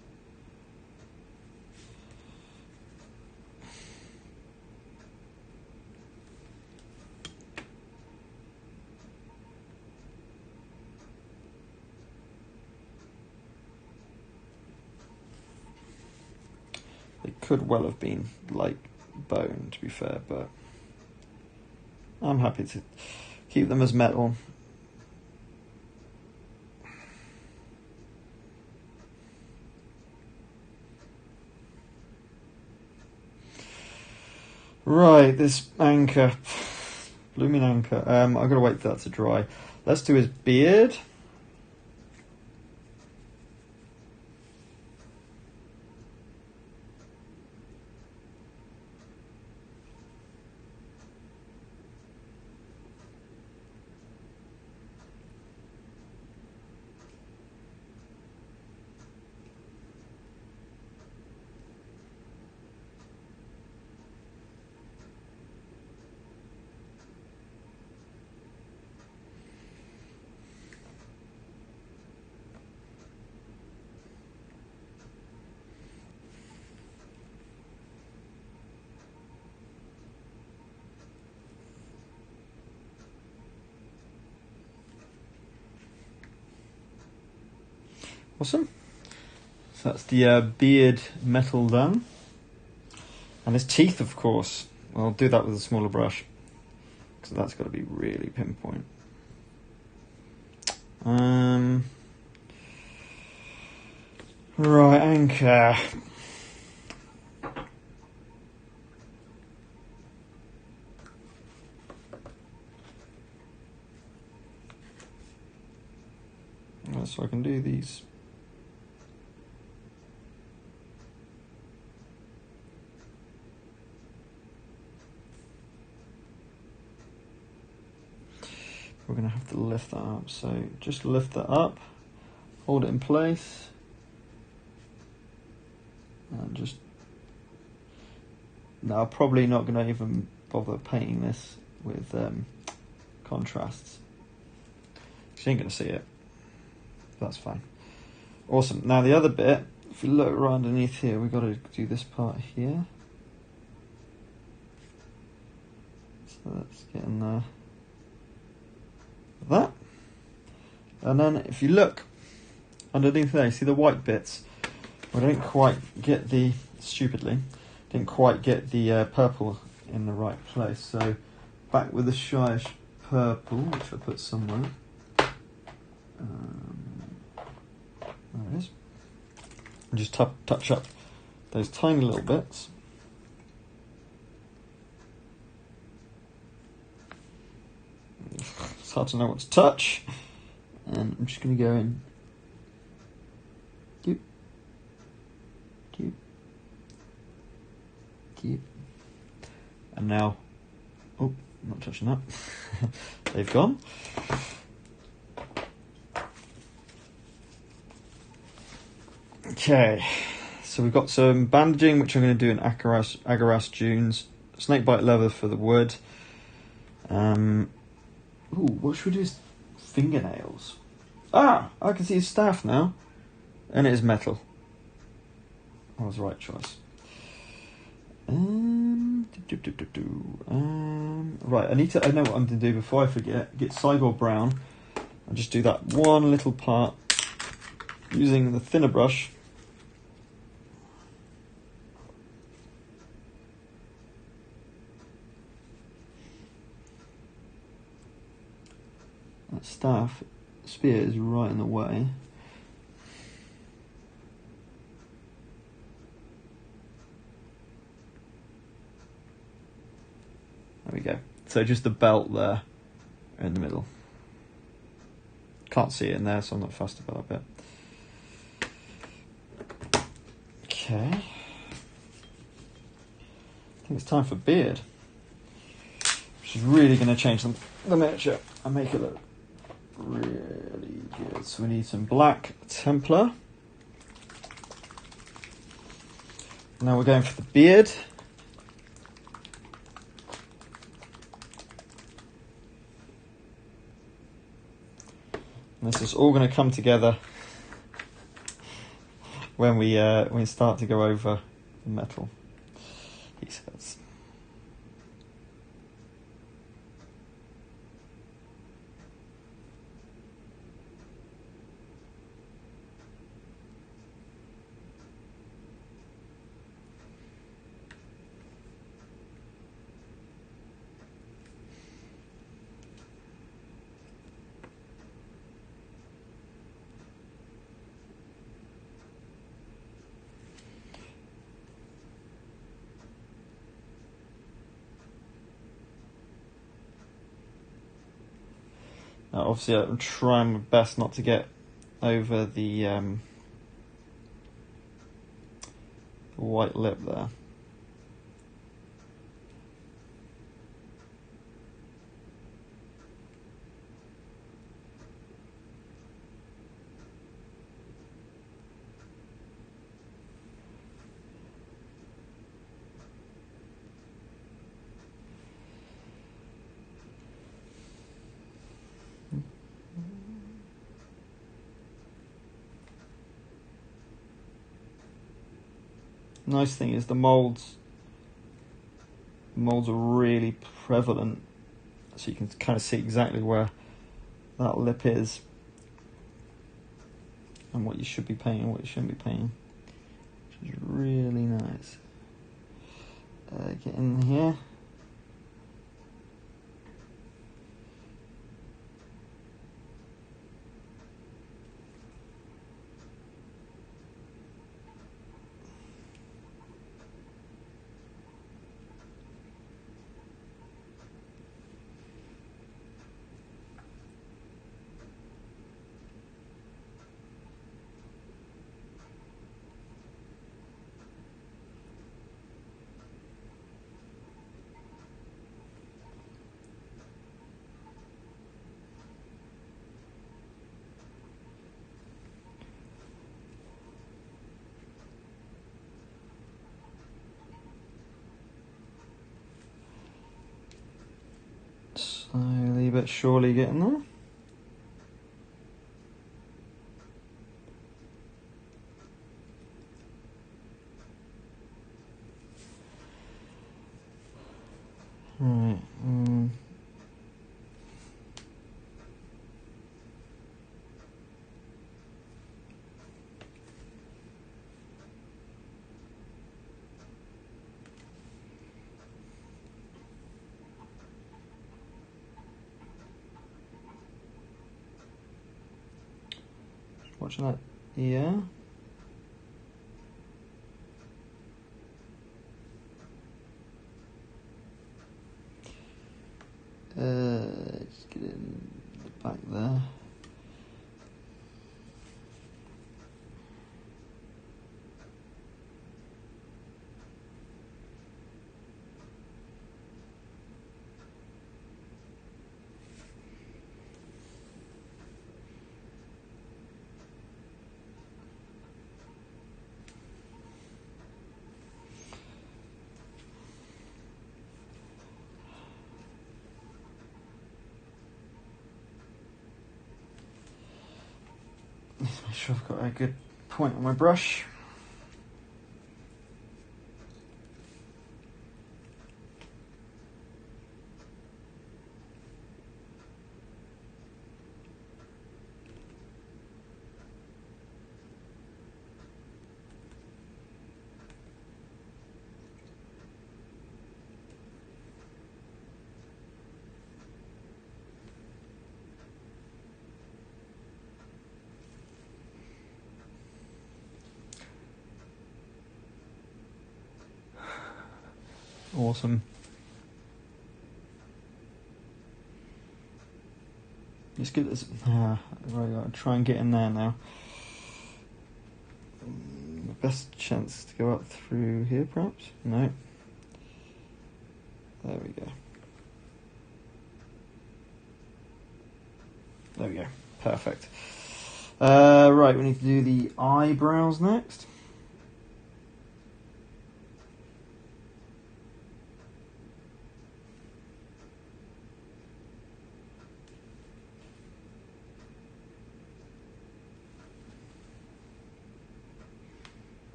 They could well have been like bone, to be fair, but I'm happy to keep them as metal. Right, this anchor, blooming anchor. I've got to wait for that to dry. Let's do his beard. Awesome. So that's the beard metal done. And his teeth, of course. I'll do that with a smaller brush, because that's got to be really pinpoint. Right, anchor. So I can do these. We're going to have to lift that up. So just lift that up, hold it in place, and just. Now, I'm probably not going to even bother painting this with contrasts. You ain't going to see it. That's fine. Awesome. Now the other bit, if you look right underneath here, we've got to do this part here. So that's getting there. That. And then if you look underneath there, you see the white bits. I didn't quite get the, stupidly, didn't quite get the purple in the right place. So back with the Shyish Purple, which I put somewhere. There it is. And just touch up those tiny little bits. It's hard to know what to touch. And I'm just going to go in. Doop. Doop. Doop. And now, oh, I'm not touching that. They've gone. Okay, so we've got some bandaging, which I'm going to do in Aggaros Dunes. Snakebite Leather for the wood. Ooh, what should we do? Is fingernails. Ah, I can see his staff now, and it is metal. That was the right choice. Right, I know what I'm going to do before I forget. Get Cygor Brown. I'll just do that one little part using the thinner brush. That staff spear is right in the way. There we go. So just the belt there in the middle. Can't see it in there, so I'm not fussed about that bit. Okay. I think it's time for beard, which is really going to change the miniature and make it look really good. So we need some black Templar. Now we're going for the beard. And this is all going to come together when we start to go over the metal, he says. Now, obviously, I'm trying my best not to get over the white lip there. Nice thing is the molds are really prevalent, so you can kind of see exactly where that lip is. and what you should be painting and what you shouldn't be painting, which is really nice. Get in here. Slowly but surely getting there. Right. Watching that ear. Just get it in the back there. Make sure I've got a good point on my brush. Awesome. Let's get this. Right, I'll try and get in there now. Best chance to go up through here, perhaps? No. There we go. There we go. Perfect. Right, we need to do the eyebrows next.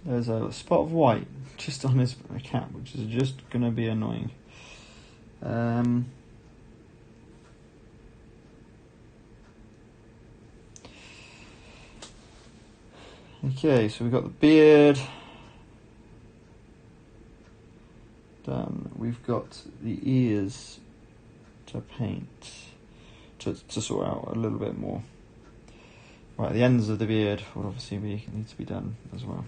There's a spot of white just on his cap, which is just going to be annoying. Okay, so we've got the beard done. We've got the ears to paint, to sort out a little bit more. Right, the ends of the beard will obviously need to be done as well.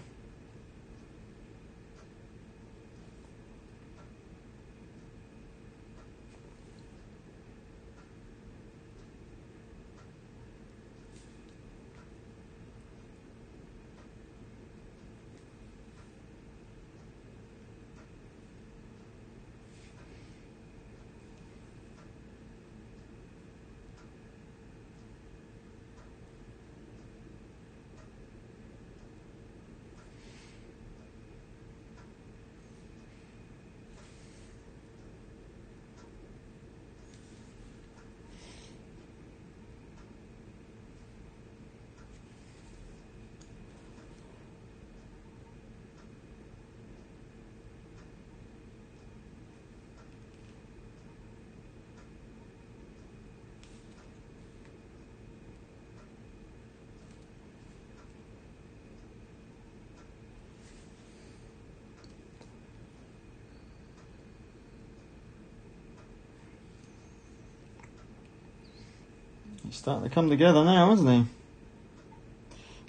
He's starting to come together now, isn't he? And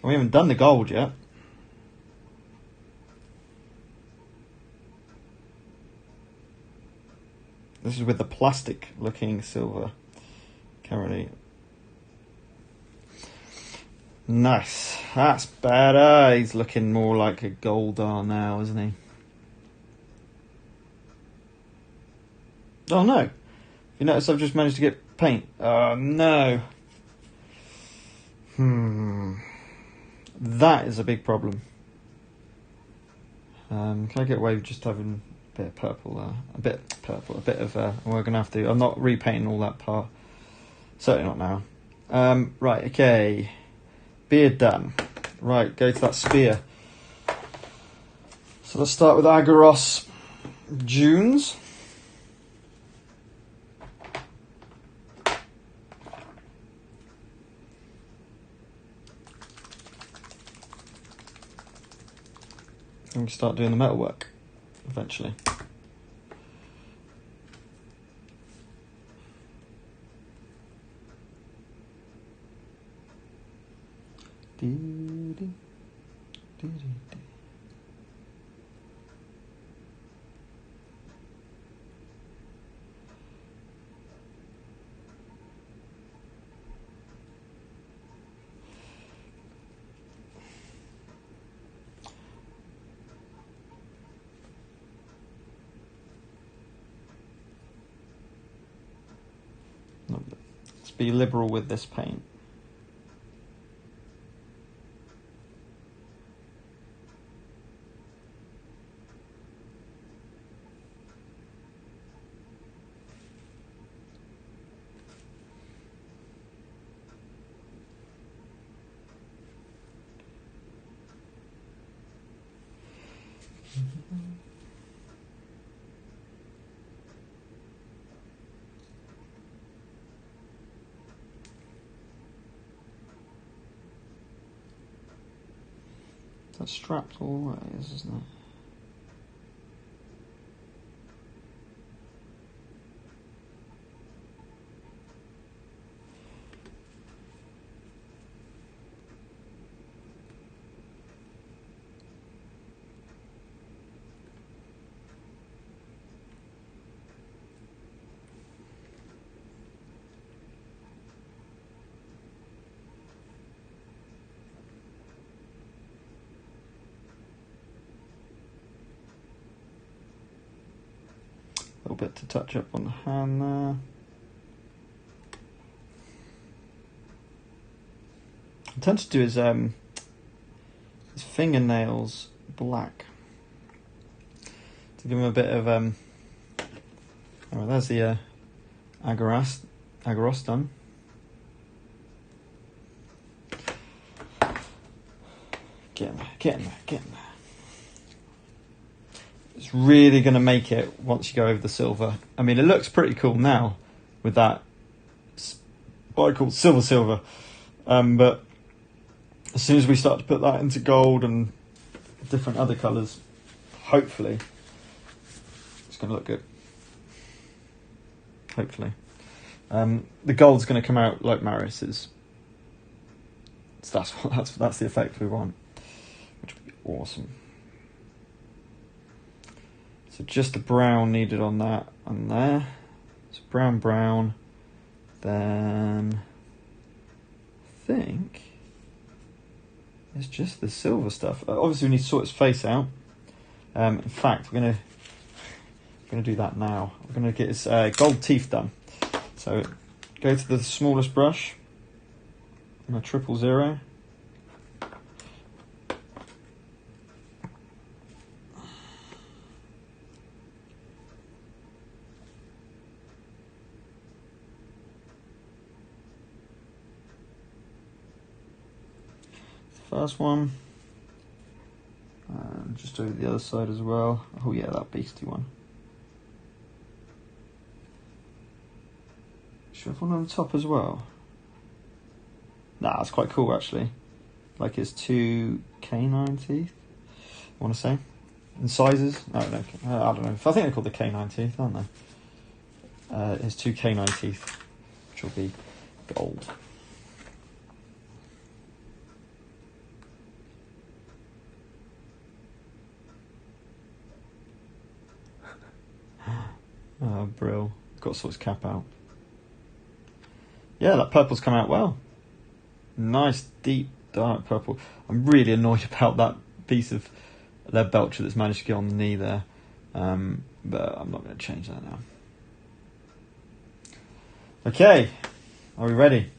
we haven't done the gold yet. This is with the plastic looking silver currently. Nice. That's better. He's looking more like a Goldar now, isn't he? Oh no. You notice I've just managed to get paint. Oh no. That is a big problem. Can I get away with just having a bit of purple? A bit purple. A bit of... we're going to have to... I'm not repainting all that part. Certainly not now. Right, okay. Beard done. Right, go to that spear. So let's start with Aggaros Dunes. And we start doing the metalwork eventually. Let's be liberal with this paint. That's strapped all ways, isn't it? A little bit to touch up on the hand there. I tend to do his fingernails black to give him a bit of oh, there's the Aggaros done. Get in there. It's really going to make it once you go over the silver. I mean, it looks pretty cool now with that, what I call silver. But as soon as we start to put that into gold and different other colours, hopefully, it's going to look good. Hopefully. The gold's going to come out like Maris's. So that's the effect we want, which would be awesome. So just the brown needed on that and there. So brown. Then I think it's just the silver stuff. Obviously we need to sort his face out. In fact, we're gonna do that now. We're gonna get his gold teeth done. So go to the smallest brush. My 000. First one, and just over the other side as well. Oh yeah, that beastie one. Should I have one on the top as well? Nah, that's quite cool actually. Like his 2 canine teeth, I want to say. In sizes? No, I don't know. I think they're called the canine teeth, aren't they? His 2 canine teeth, which will be gold. Brill. Got to sort his cap out. Yeah, that purple's come out well. Nice, deep, dark purple. I'm really annoyed about that piece of Leadbelcher that's managed to get on the knee there. But I'm not going to change that now. Okay, are we ready?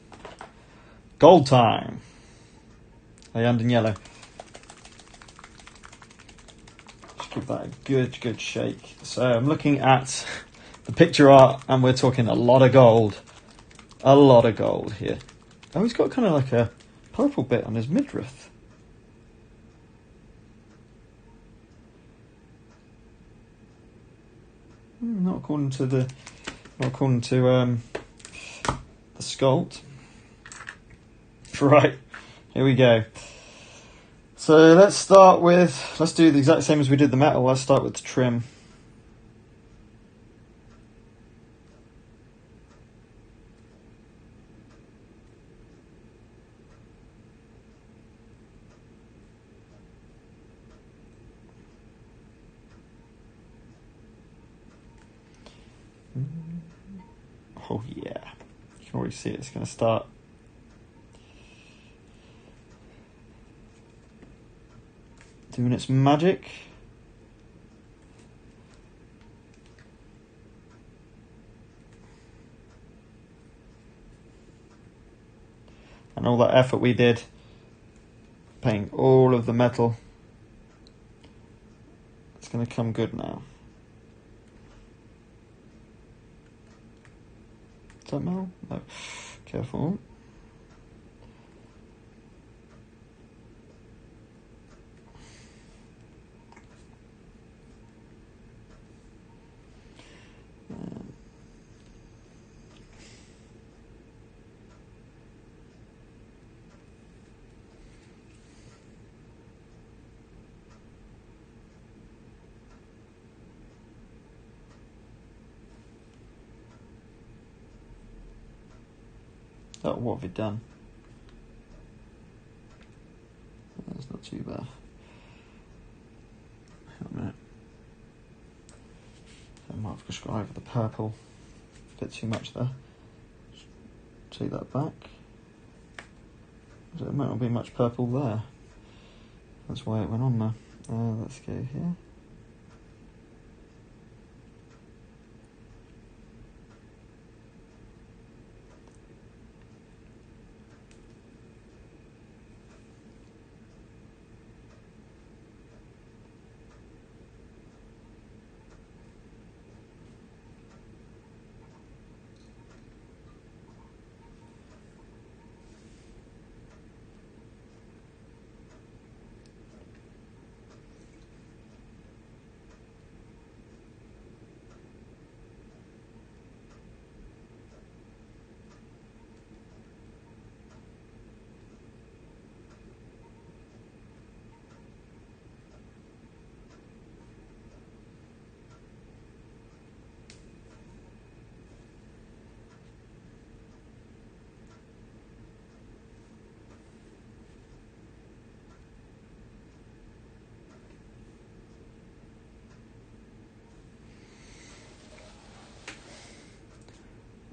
Gold time. Iyanden yellow. Just give that a good shake. So I'm looking at the picture art, and we're talking a lot of gold. A lot of gold here. Oh, he's got kind of like a purple bit on his midriff. Not according to the sculpt. Right, here we go. So let's do the exact same as we did the metal. Let's start with the trim. Oh yeah, you can already see it's going to start. Doing its magic. And all that effort we did, painting all of the metal, it's going to come good now. Is that metal? No. Careful. Oh, what have we done? That's not too bad. Hang on a minute. I might have just gone over the purple. A bit too much there. Take that back. There might not be much purple there. That's why it went on there. Let's go here.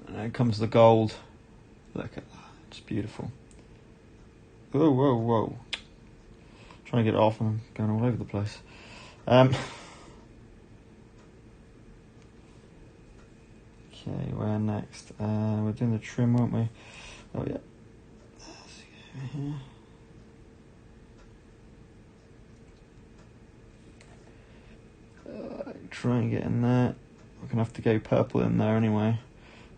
And comes the gold. Look at that, it's beautiful. Whoa, whoa, whoa. Trying to get it off and I'm going all over the place. Okay, where next? We're doing the trim, weren't we? Oh yeah. Let's go here. Try and get in there. We're going to have to go purple in there anyway.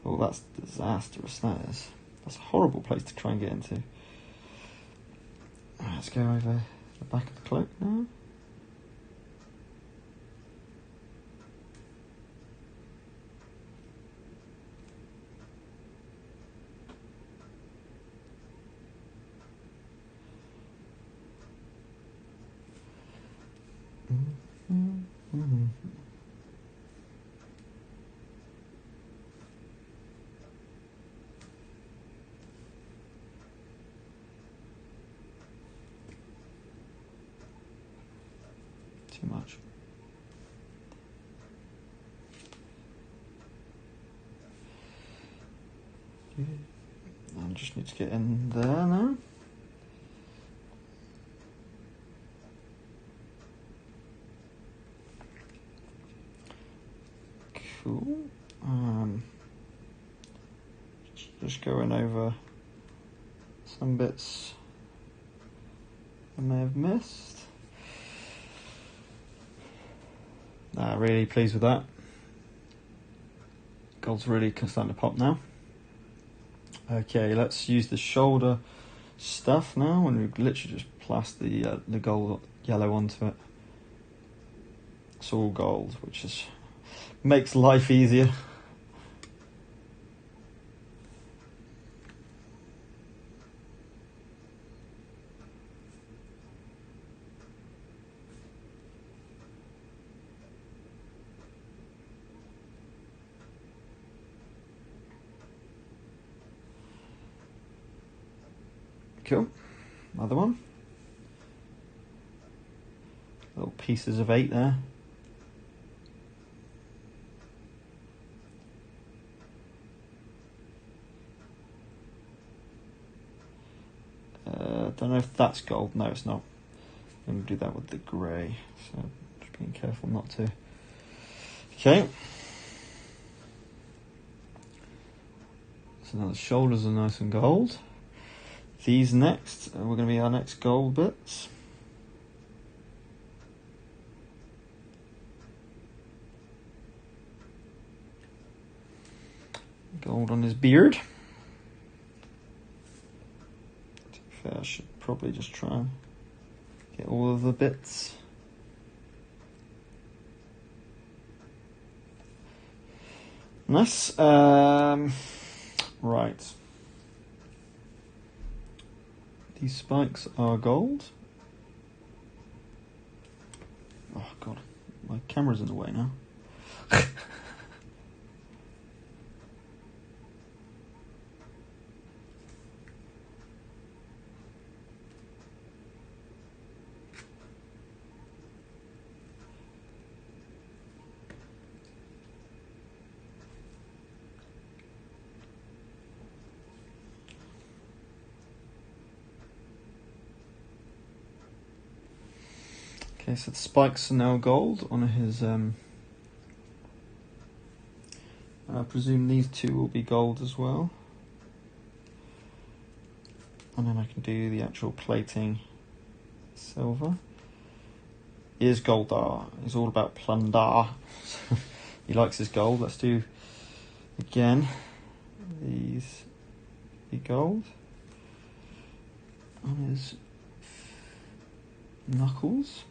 Oh, that's disastrous, that is. That's a horrible place to try and get into. Right, let's go over the back of the cloak now. Too much. I just need to get in there now. Cool. Just going over some bits I may have missed. Really pleased with that. Gold's really starting to pop now. Okay, let's use the shoulder stuff now, and we've literally just plaster the gold yellow onto it. It's all gold, which is makes life easier. Cool. Another one. Little pieces of 8 there. Don't know if that's gold. No, it's not. I'm going to do that with the grey. So just being careful not to. Okay. So now the shoulders are nice and gold. These next are going to be our next gold bits. Gold on his beard. To be fair, I should probably just try and get all of the bits. Nice. Right. These spikes are gold. Oh god, my camera's in the way now. Okay, so the spikes are now gold on his, I presume these two will be gold as well. And then I can do the actual plating silver. Here's Goldar. He's all about plunder. He likes his gold. Let's do, again, these be gold. On his knuckles.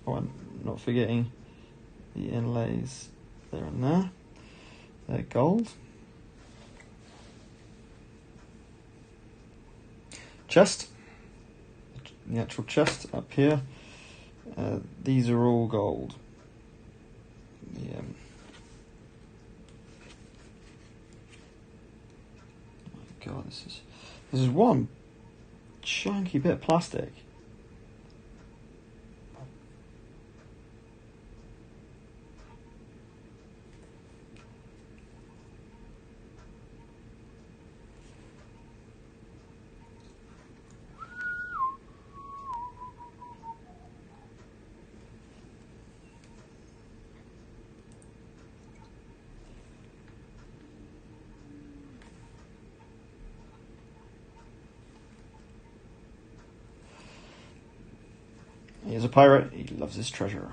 Oh, I'm not forgetting the inlays there and there. They're gold. Chest. The actual chest up here. These are all gold. Yeah. Oh my god, this is one chunky bit of plastic. He's a pirate, he loves his treasure.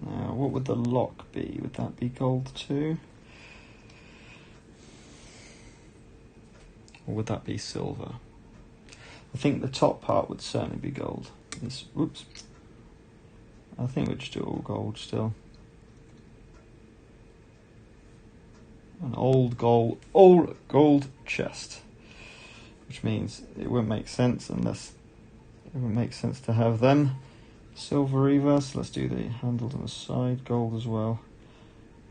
Now, what would the lock be? Would that be gold too? Or would that be silver? I think the top part would certainly be gold. This, whoops. I think we'd just do all gold still. An old gold chest, which means it wouldn't make sense unless it would make sense to have them silver either. So let's do the handles on the side, gold as well.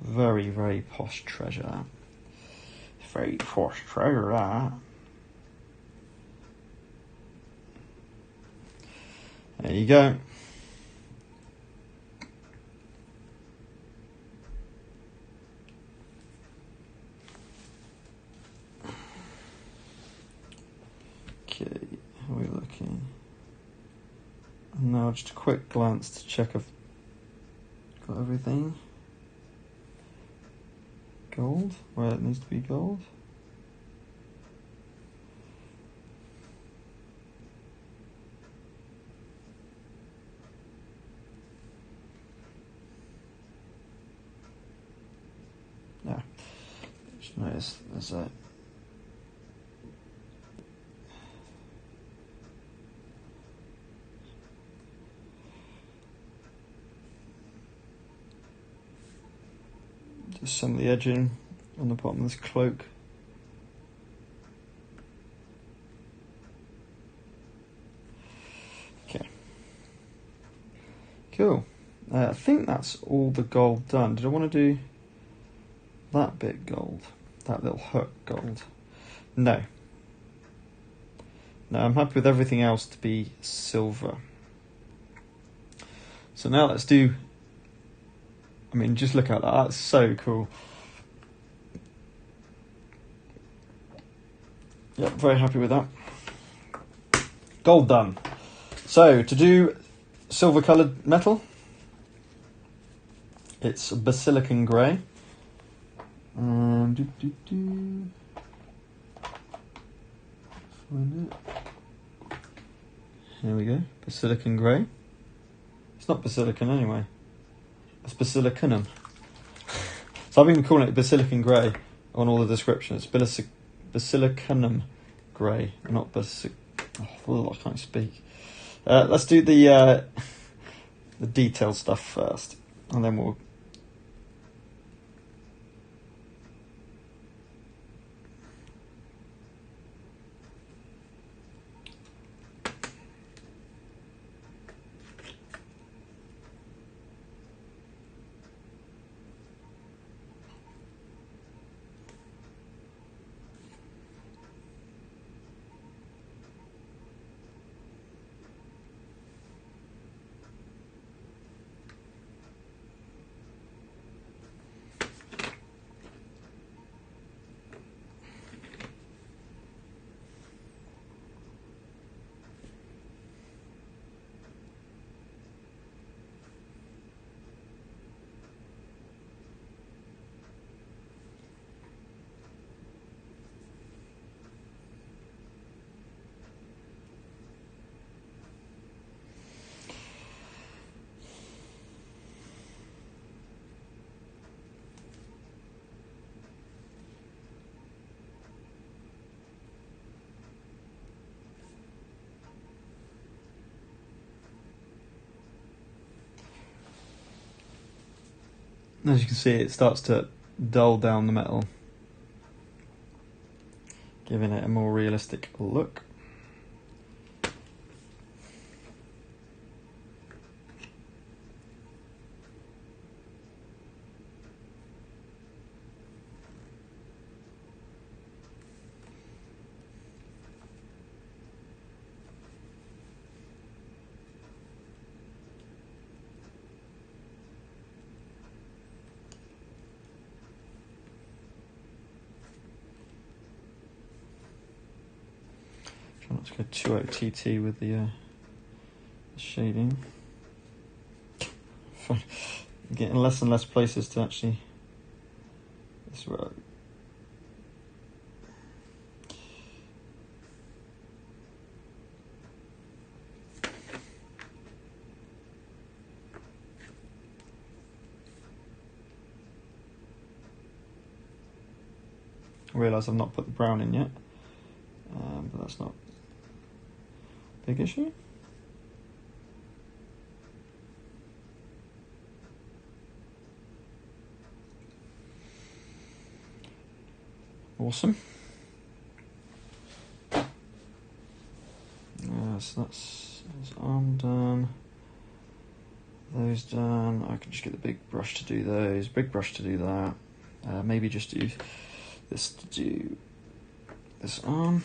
Very, very posh treasure. Very posh treasure, that. There you go. Okay, how are we looking? And now just a quick glance to check I've got everything. Gold, where it needs to be gold. Yeah, just notice there's a just some of the edging on the bottom of this cloak. Okay, cool. I think that's all the gold done. Did I want to do that bit gold? That little hook gold? No. No, I'm happy with everything else to be silver. So now let's do... I mean, just look at that. That's so cool. Yep, very happy with that. Gold done. So, to do silver coloured metal, it's Basilicanon Grey. Find it. Here we go. Basilicanon Grey. It's not Basilican anyway. It's Basilicanum. So I've been calling it Basilicanon Grey on all the descriptions. Basilicanum Grey, not Oh, I can't speak. Let's do the detailed stuff first, and then we'll. As you can see, it starts to dull down the metal, giving it a more realistic look. Let's go 2 OTT with the shading. Getting less and less places to actually. This right. I realise I've not put the brown in yet, but that's not Big issue? Awesome. So that's arm done. Those done. I can just get the big brush to do those. Big brush to do that. Maybe just do this to do this arm.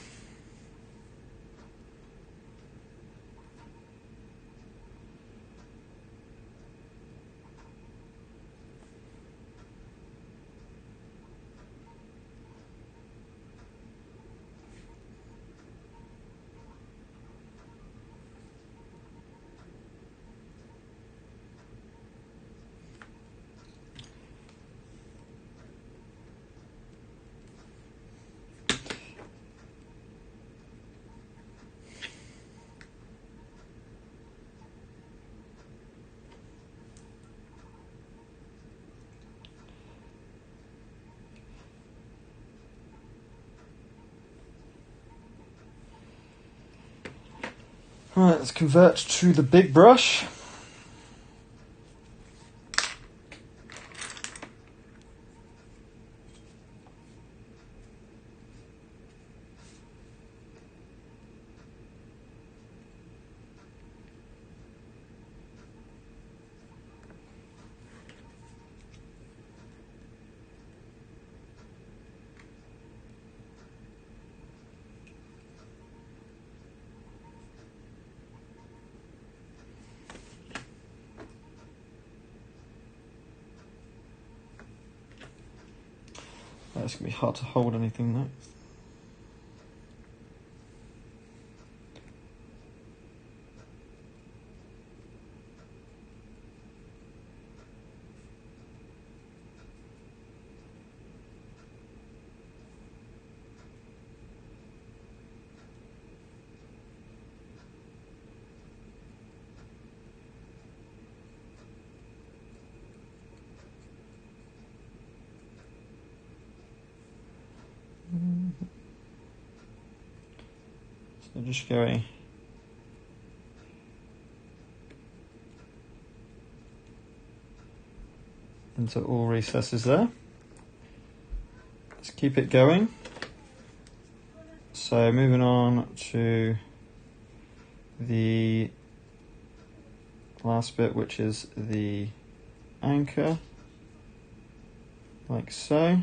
Right, let's convert to the big brush. It's going to be hard to hold anything though. So just going into all recesses there. Let's keep it going. So moving on to the last bit, which is the anchor, like so.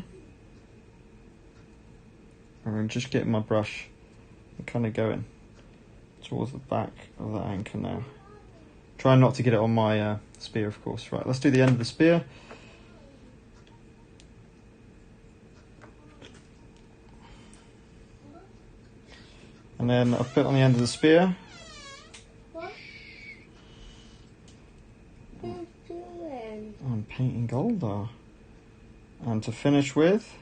And I'm just getting my brush and kind of going towards the back of the anchor now. Trying not to get it on my spear, of course. Right, let's do the end of the spear. And then I'll put on the end of the spear. What? What are you doing? I'm painting Goldar. And to finish with,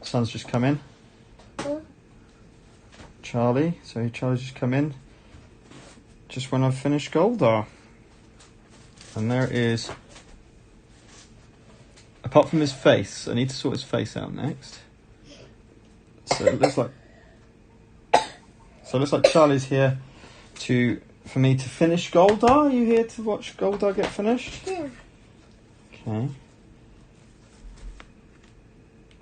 the sun's just come in. What? Charlie's just come in just when I've finished Goldar. And there is, apart from his face, I need to sort his face out next. So it looks like Charlie's here for me to finish Goldar. Are you here to watch Goldar get finished? Yeah. Okay.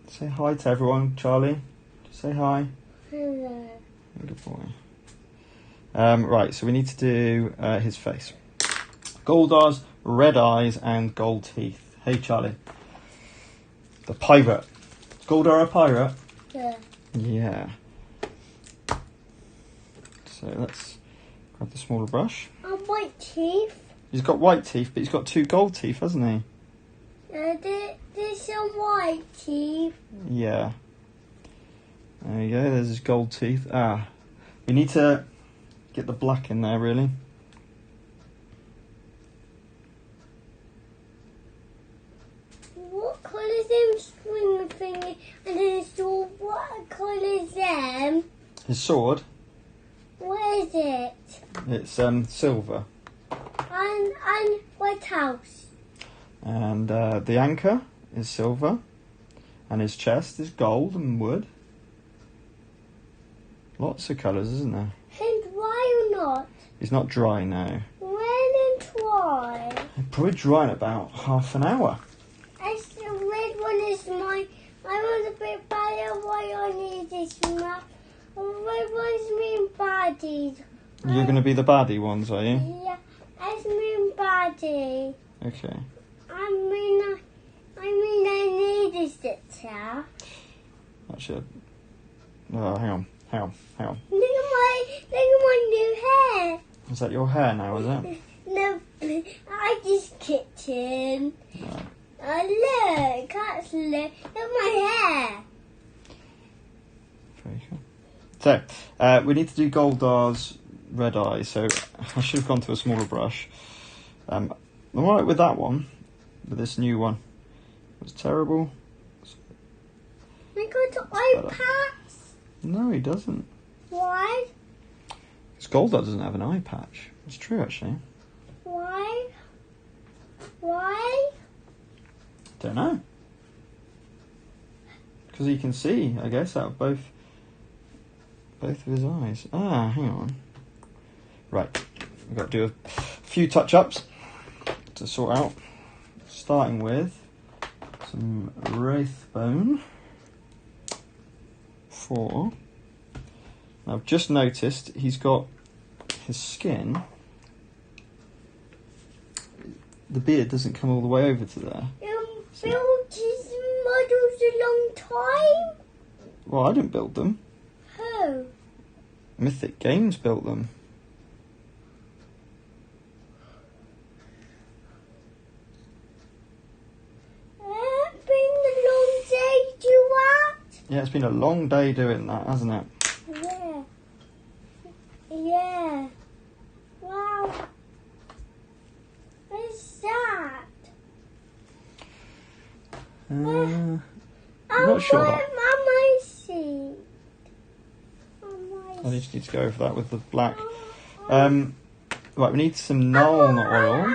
Say hi to everyone, Charlie. Just say hi. Hello. Good boy. Right, so we need to do his face. Goldar's red eyes and gold teeth. Hey, Charlie. The pirate. Is Goldar a pirate? Yeah. Yeah. So let's grab the smaller brush. White teeth. He's got white teeth, but he's got 2 gold teeth, hasn't he? There's some white teeth. Yeah. There you go, there's his gold teeth. We need to get the black in there, really. What colour is them string thingy? And then it's all, what colour is them? His sword, What is it? it's silver. And White House. And the anchor is silver. And his chest is gold and wood. Lots of colours, isn't there? Him not? He's not dry now. When and try. Probably dry in about half an hour. The red one is mine. I want a bit better. Why I need this map? The red one's mean baddies. You're going to be the baddie ones, are you? Yeah, it's mean baddie. Okay. I need this here. Actually, hang on. Look at my new hair. Is that your hair now, is it? No, I just kitchen. No. Look, that's look at my hair. Very cool. So, we need to do Goldar's red eye, so I should have gone to a smaller brush. I'm alright with that one, but this new one was terrible. I got eye patch. No, he doesn't. Why? Because Goldar doesn't have an eye patch. It's true, actually. Why? Why? Don't know. Because he can see, I guess, out of both of his eyes. Ah, hang on. Right, we've got to do a few touch-ups to sort out. Starting with some Wraithbone 4. Now, I've just noticed he's got his skin. The beard doesn't come all the way over to there. Built his models a long time? Well, I didn't build them. Who? Mythic Games built them. It's been a long day to what? Yeah, it's been a long day doing that, hasn't it? Yeah. Yeah. Wow. What's that? I'm not sure that. My seat. I just need to go over that with the black. Right, we need some Nuln oil.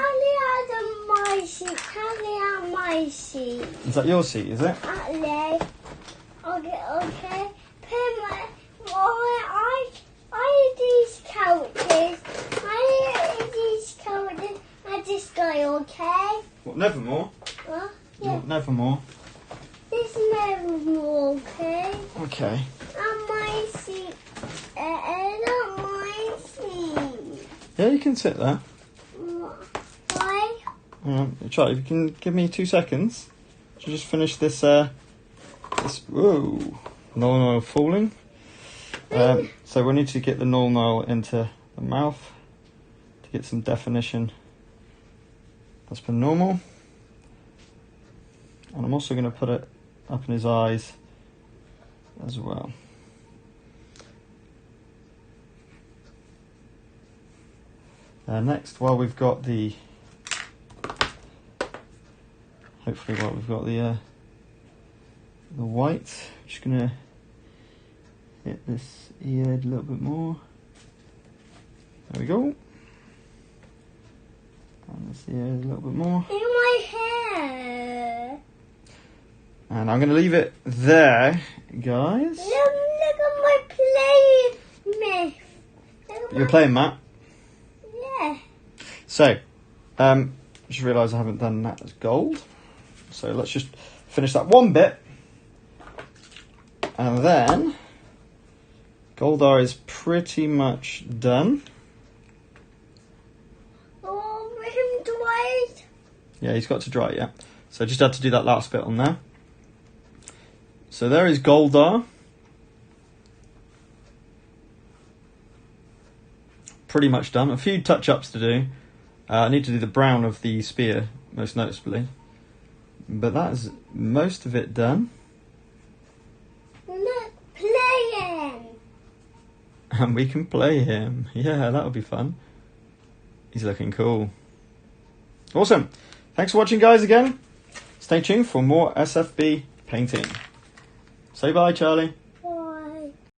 My seat. How my seat? Is that your seat, is it? Okay. I these characters. These characters. This guy, okay? What, Nevermore? Huh? Yeah. Nevermore. This Nevermore, okay? Okay. On my seat. On my seat. Yeah, you can sit there. Why? Charlie, if you can give me 2 seconds to just finish this, whoa, Nuln oil falling. So we need to get the Nuln oil into the mouth to get some definition as per normal. And I'm also going to put it up in his eyes as well. Next, while we've got the, the white, I'm just going to hit this ear a little bit more. There we go. And this ear a little bit more. In my hair. And I'm going to leave it there, guys. Look at my play myth. You're playing Matt? Yeah. So, just realised I haven't done that as gold. So let's just finish that one bit. And then, Goldar is pretty much done. Oh, him to wait. Yeah, he's got to dry, yeah. So just had to do that last bit on there. So there is Goldar. Pretty much done. A few touch-ups to do. I need to do the brown of the spear, most noticeably. But that is most of it done. Not playing. And we can play him. Yeah, that'll be fun. He's looking cool. Awesome. Thanks for watching, guys, again. Stay tuned for more SFB painting. Say bye, Charlie.